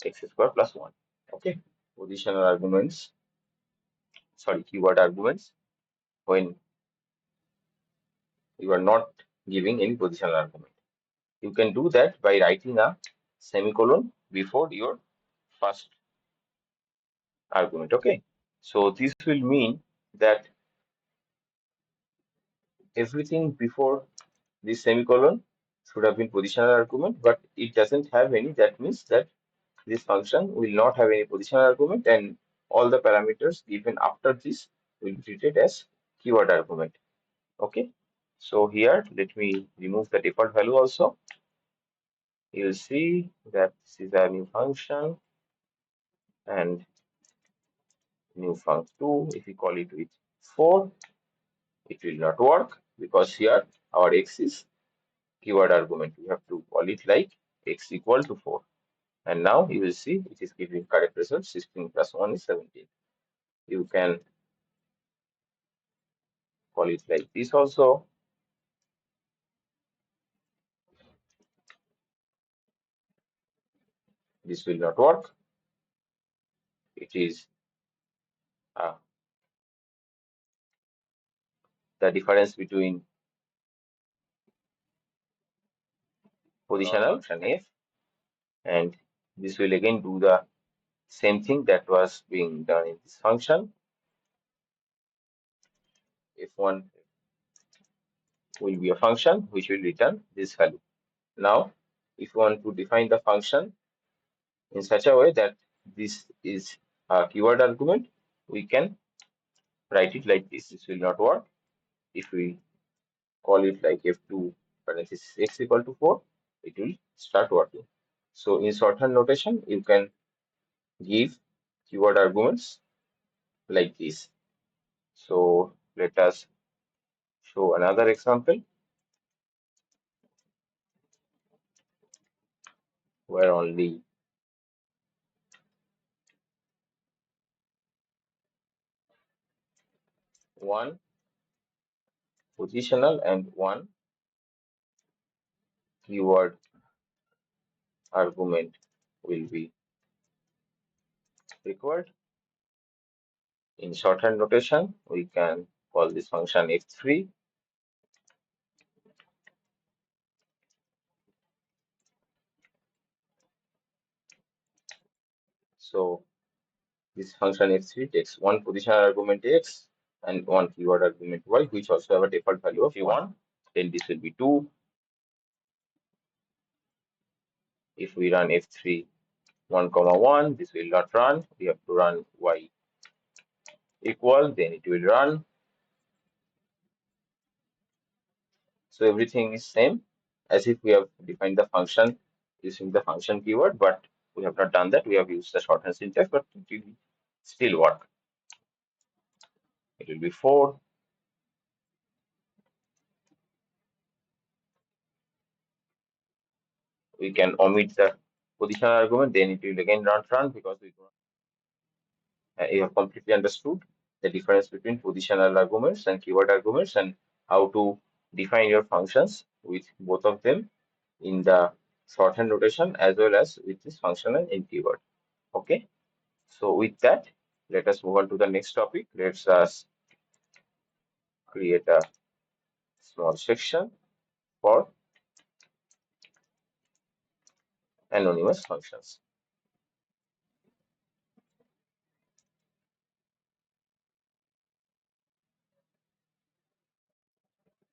x square plus 1. Okay, positional arguments sorry, keyword arguments when you are not giving any positional argument. You can do that by writing a semicolon before your first argument. Okay. So this will mean that everything before this semicolon should have been positional argument, but it doesn't have any. That means that this function will not have any positional argument, and all the parameters given after this will be treated as keyword argument. Okay. So here, let me remove the default value also. You'll see that this is a new function and new func2. If we call it with 4, it will not work because here our x is keyword argument. We have to call it like x equal to 4. And now you will see it is giving correct result. 16 plus 1 is 17. You can call it like this also. This will not work. It is uh, the difference between positional function f, and this will again do the same thing that was being done in this function. F1 will be a function which will return this value. Now, if you want to define the function in such a way that this is a keyword argument, we can write it like this. This will not work. If we call it like f2 parenthesis x equal to 4, it will start working. So in shorthand notation, you can give keyword arguments like this. So let us show another example where only one positional and one keyword argument will be required. In shorthand notation, we can call this function f3. So this function f3 takes one positional argument x and one keyword argument y, which also have a default value of 1. Then this will be 2. If we run f3 1 comma 1, this will not run. We have to run y equal, then it will run. So everything is same as if we have defined the function using the function keyword, but we have not done that. We have used the shorthand syntax, but it will still work. It will be 4. We can omit the positional argument, then it will again not run because we don't. You have completely understood the difference between positional arguments and keyword arguments and how to define your functions with both of them in the shorthand notation as well as with this functional and keyword. Okay. So with that, let us move on to the next topic. Let's create a small section for anonymous functions.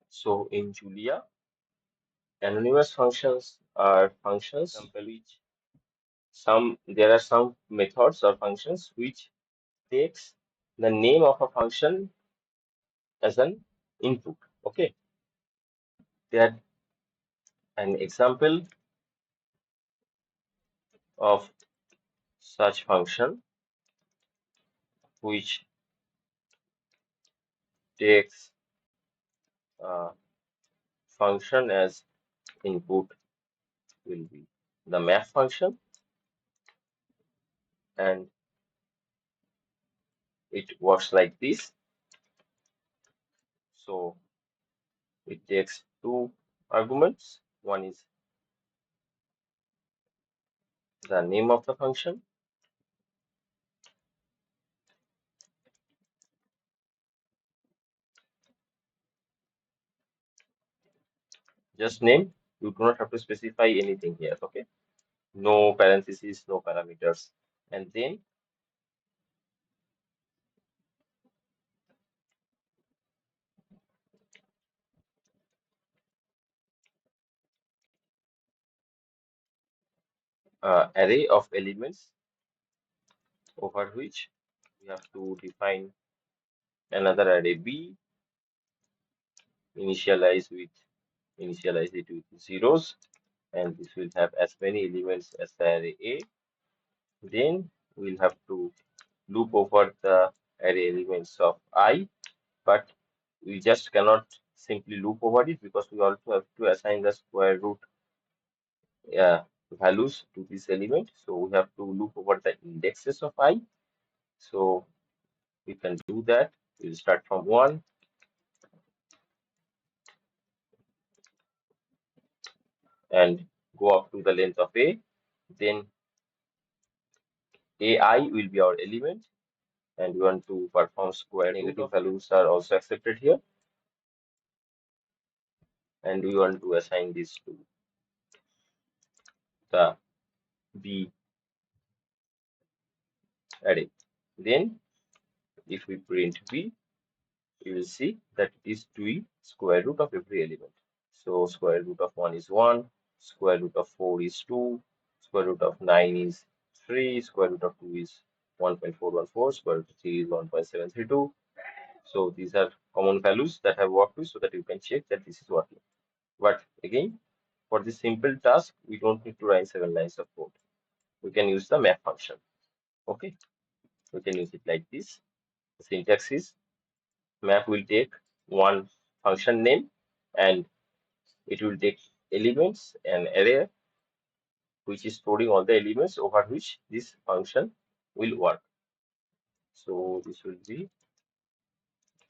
So in Julia, anonymous functions are functions which there are some methods or functions which takes the name of a function as an input. Okay, that an example of such function which takes a function as input will be the map function, and it works like this. So it takes two arguments. One is the name of the function, just name. You do not have to specify anything here. Okay, no parentheses, no parameters, and then array of elements over which we have to define another array B, initialize it with zeros, and this will have as many elements as the array A. Then we'll have to loop over the array elements of I, but we just cannot simply loop over it because we also have to assign the square root uh, values to this element. So we have to loop over the indexes of I. So we can do that. We'll start from 1 and go up to the length of A. Then AI will be our element, and we want to perform square root. Negative values are also accepted here, and we want to assign this to the B array. Then if we print B, you will see that it is doing square root of every element. So square root of 1 is 1, square root of 4 is 2, square root of 9 is 3, square root of 2 is 1.414, square root of 3 is 1.732. So these are common values that have worked with so that you can check that this is working. But again, for this simple task, we don't need to write 7 lines of code. We can use the map function. Okay, we can use it like this. The syntax is map will take one function name and it will take elements and array which is storing all the elements over which this function will work. So this will be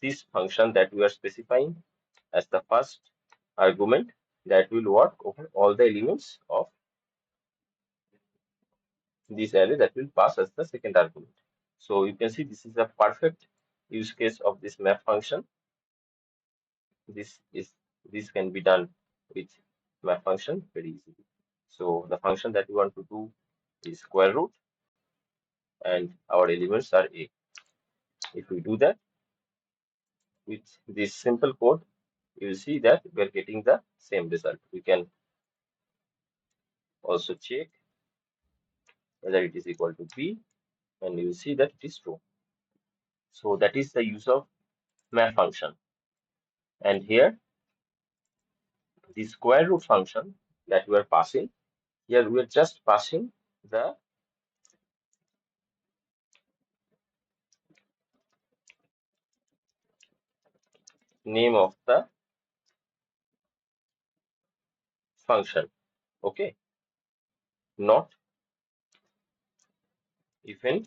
this function that we are specifying as the first argument that will work over all the elements of this array that will pass as the second argument. So you can see this is a perfect use case of this map function. This can be done with map function very easily. So the function that we want to do is square root and our elements are A. If we do that with this simple code, you will see that we are getting the same result. We can also check whether it is equal to B, and you will see that it is true. So that is the use of map function. And here, the square root function that we are passing, here we are just passing the name of the function. Okay, not even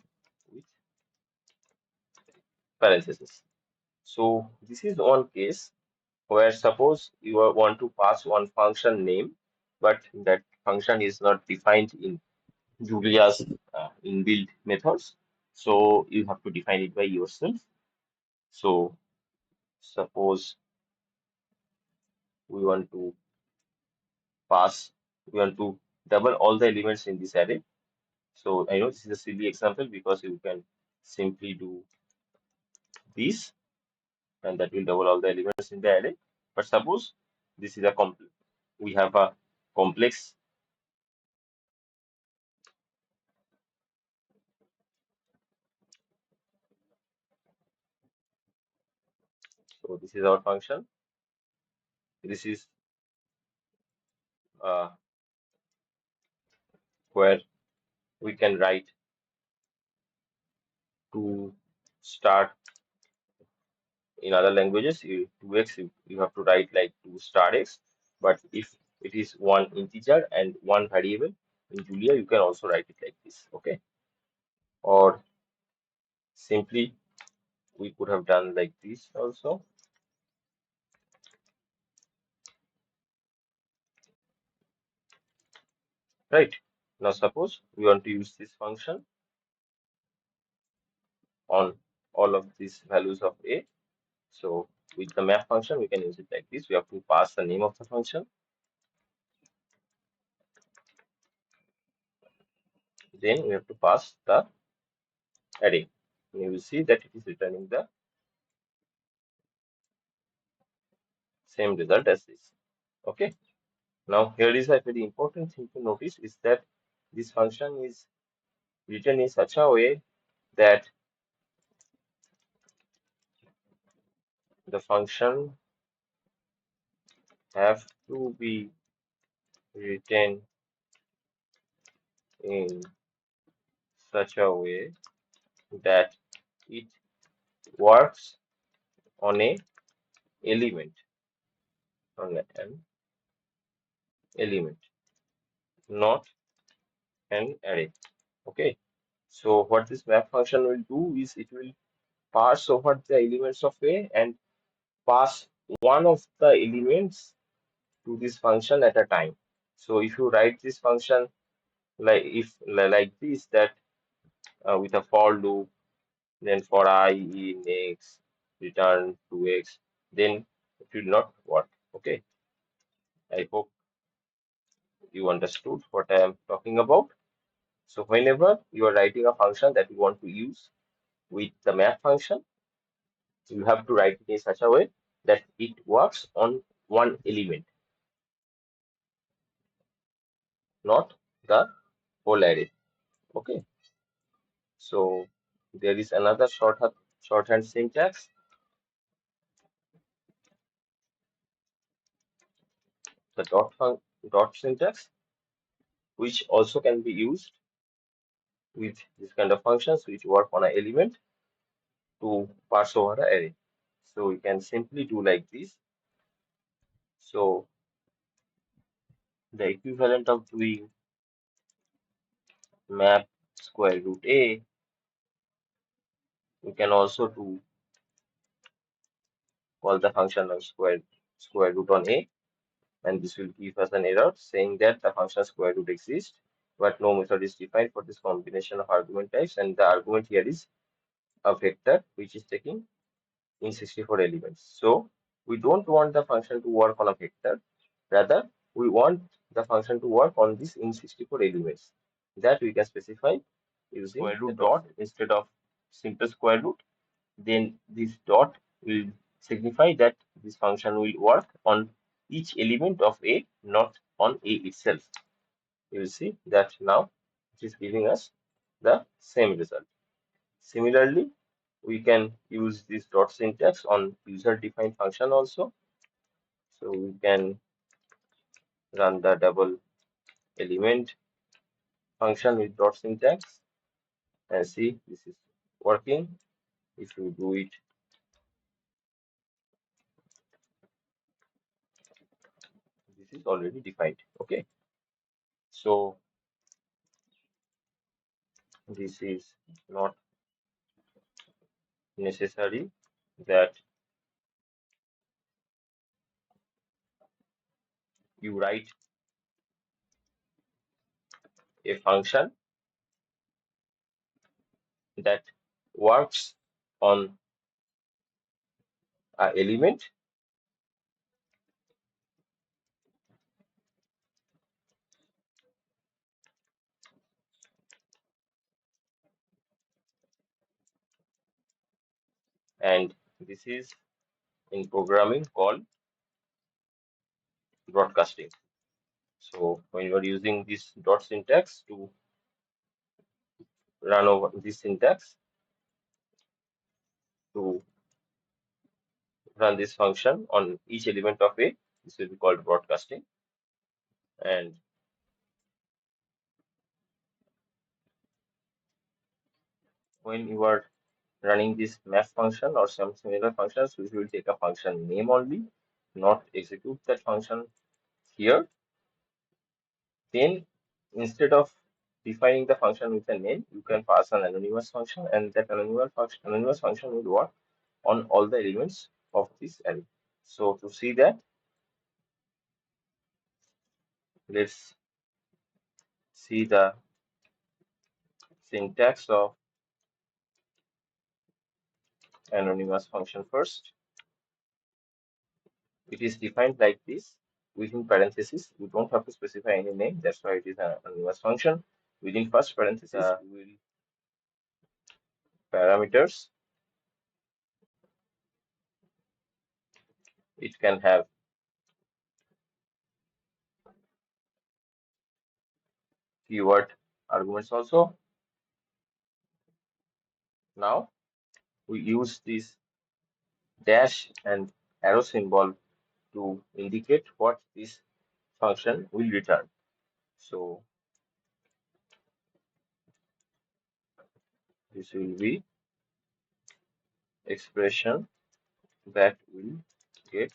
with parentheses. So this is one case where suppose you want to pass one function name, but that function is not defined in Julia's inbuilt methods. So you have to define it by yourself. So suppose we want to pass, we want to double all the elements in this array. So I know this is a silly example because you can simply do this and that will double all the elements in the array. But suppose this is a complex, we have a complex. So this is our function. This is uh, where we can write to start in other languages. 2x you have to write like 2 star x. But if it is one integer and one variable in Julia, you can also write it like this. Okay, or simply we could have done like this also. Right. Now suppose we want to use this function on all of these values of A. So with the map function, we can use it like this. We have to pass the name of the function Then we have to pass the array. And you will see that it is returning the same result as this. Okay. Now here is a very important thing to notice is that this function is written in such a way that the function have to be written in such a way that it works on a element, on an element, not an array. Okay. So what this map function will do is it will parse over the elements of A and pass one of the elements to this function at a time. So if you write this function like this, that with a for loop, then for I in x, return to x, then it will not work. Okay, I hope you understood what I am talking about. So whenever you are writing a function that you want to use with the map function, you have to write it in such a way that it works on one element, not the whole array. Okay, so there is another shorthand syntax, the dot syntax, which also can be used with this kind of functions which work on an element to parse over the array. So we can simply do like this. So the equivalent of doing map square root a, we can also do call the function of square root on a, and this will give us an error saying that the function square root exists, but no method is defined for this combination of argument types, and the argument here is a vector which is taking in 64 elements. So we don't want the function to work on a vector, rather we want the function to work on this in 64 elements that we can specify using Square the root dot instead of simple square root. Then this dot will signify that this function will work on each element of A, not on A itself. You will see that now it is giving us the same result. Similarly, we can use this dot syntax on user-defined function also. So we can run the double element function with dot syntax and see this is working. If you do it, this is already defined. Okay, so this is not necessary that you write a function that works on an element and this is in programming called broadcasting. So when you are using this dot syntax to run over this syntax to run this function on each element of A, this will be called broadcasting. And when you are running this math function or some similar functions, which will take a function name only, not execute that function here. Then instead of defining the function with a name, you can pass an anonymous function, and that anonymous function will work on all the elements of this array. So to see that, let's see the syntax of anonymous function first. It is defined like this within parentheses. You don't have to specify any name. That's why it is an anonymous function. within first parenthesis, we will parameters. It can have keyword arguments also. Now we use this dash and arrow symbol to indicate what this function will return. So this will be expression that will get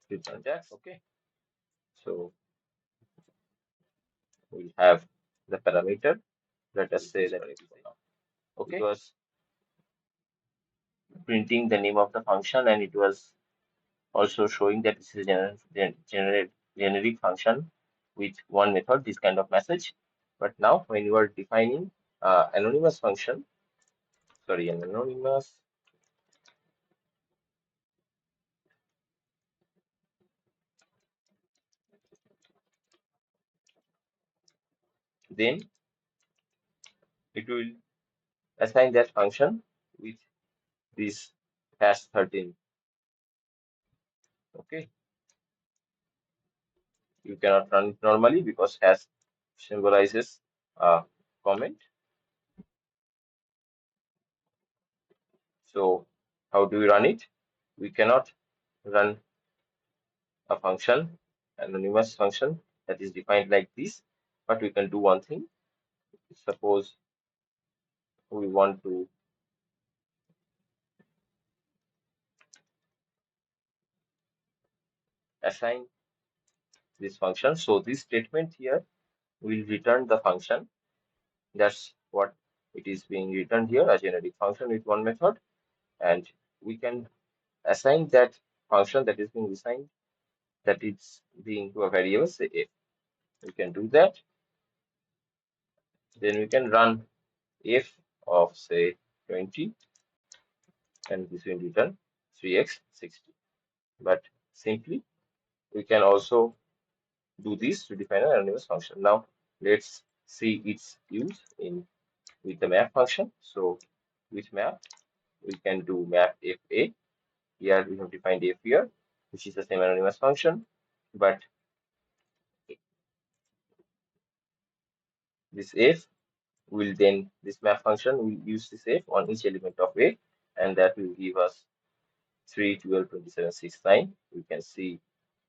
returned as. Okay. So we'll have the parameter. Let us say that for now. Okay. It was printing the name of the function, and it was also showing that this is a generic function with one method, this kind of message. But now when you are defining anonymous function, sorry, an anonymous, then it will assign that function with this hash 13. Okay, you cannot run it normally because hash symbolizes a comment. So how do we run it? We cannot run a function, anonymous function that is defined like this, but we can do one thing. Suppose we want to assign this function. So this statement here will return the function. That's what it is being returned here, a generic function with one method. And we can assign that function that is being assigned, that it's being to a variable, say f. We can do that. Then we can run f of say 20, and this will return 3x 60. But simply we can also do this to define an anonymous function. Now let's see its use in with the map function. So with map, we can do map fa. Here we have defined f here, which is the same anonymous function, but this f will then, this map function will use this f on each element of a, and that will give us 3, 12, 27, 6, 9. We can see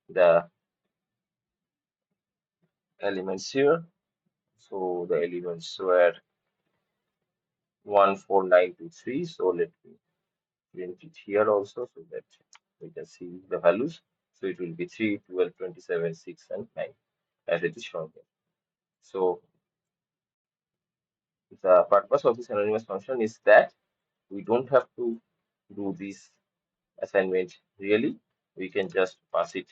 the elements here. So the elements were 1, 4, 9, 2, 3. So let me print it here also so that we can see the values. So it will be 3, 12, 27, 6, and 9 as it is shown here. So the purpose of this anonymous function is that we don't have to do this assignment really. We can just pass it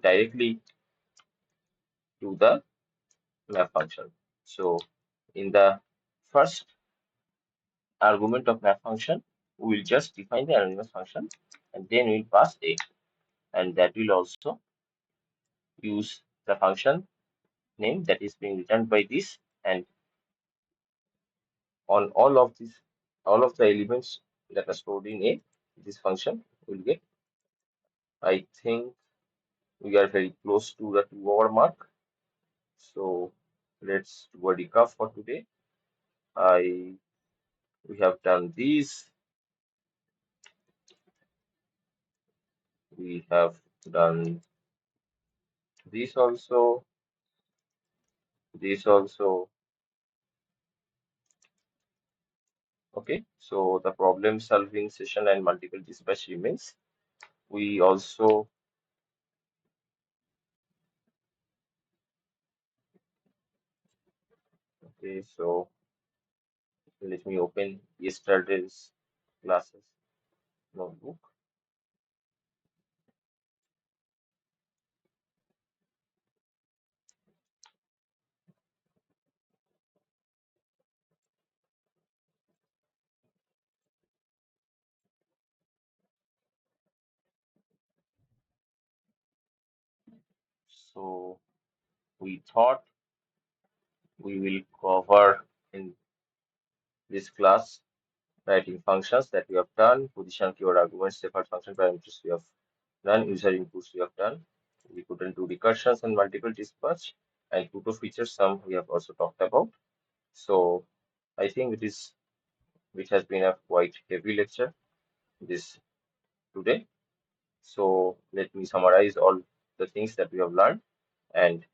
directly to the map function. So in the first argument of map function, we will just define the anonymous function, and then we'll pass a, and that will also use the function name that is being returned by this, and on all of the elements that are stored in a, this function will get. I think we are very close to the 2 hour mark, so let's do a recap for today. We have done these, we have done this also, this also. Okay, so the problem solving session and multiple dispatch remains. We also, okay, so let me open yesterday's classes notebook. So we thought we will cover in this class: writing functions that we have done, position keyword arguments, default function parameters we have done, user inputs we have done. We couldn't do recursions and multiple dispatch, and Pluto features some we have also talked about. So I think it has been a quite heavy lecture this today. So let me summarize all the things that we have learned, and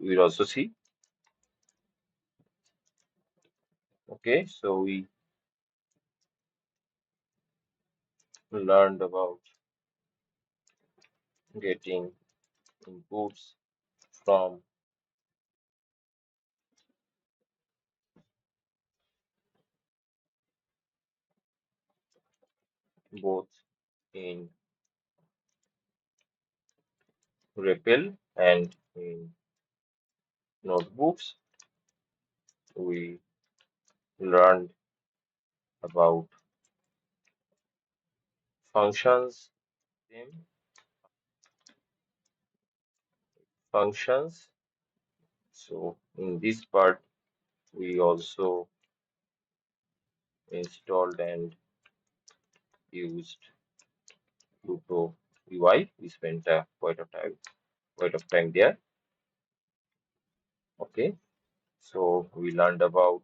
we'll also see. Okay, so we learned about getting inputs from both in REPL and in notebooks. We learned about functions, them functions. So in this part, we also installed and used Pluto UI. We spent quite of time there. Okay, so we learned about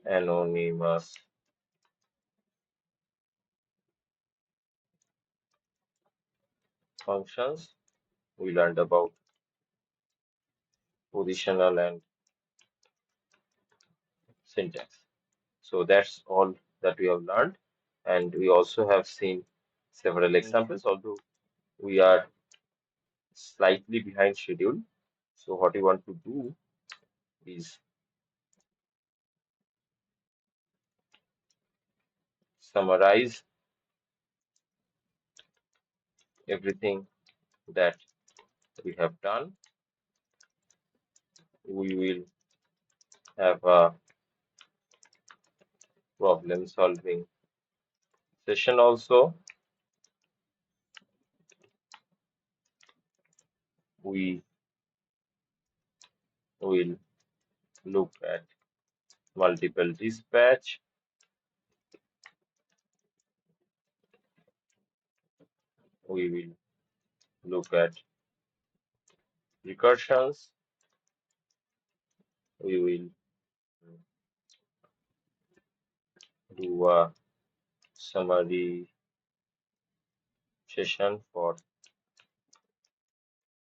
anonymous functions. We learned about positional and syntax. So that's all that we have learned, and we also have seen several examples, although we are slightly behind schedule. So what we want to do is summarize everything that we have done. We will have a problem solving session also. We will look at multiple dispatch. We will look at recursions. We will do a summary session for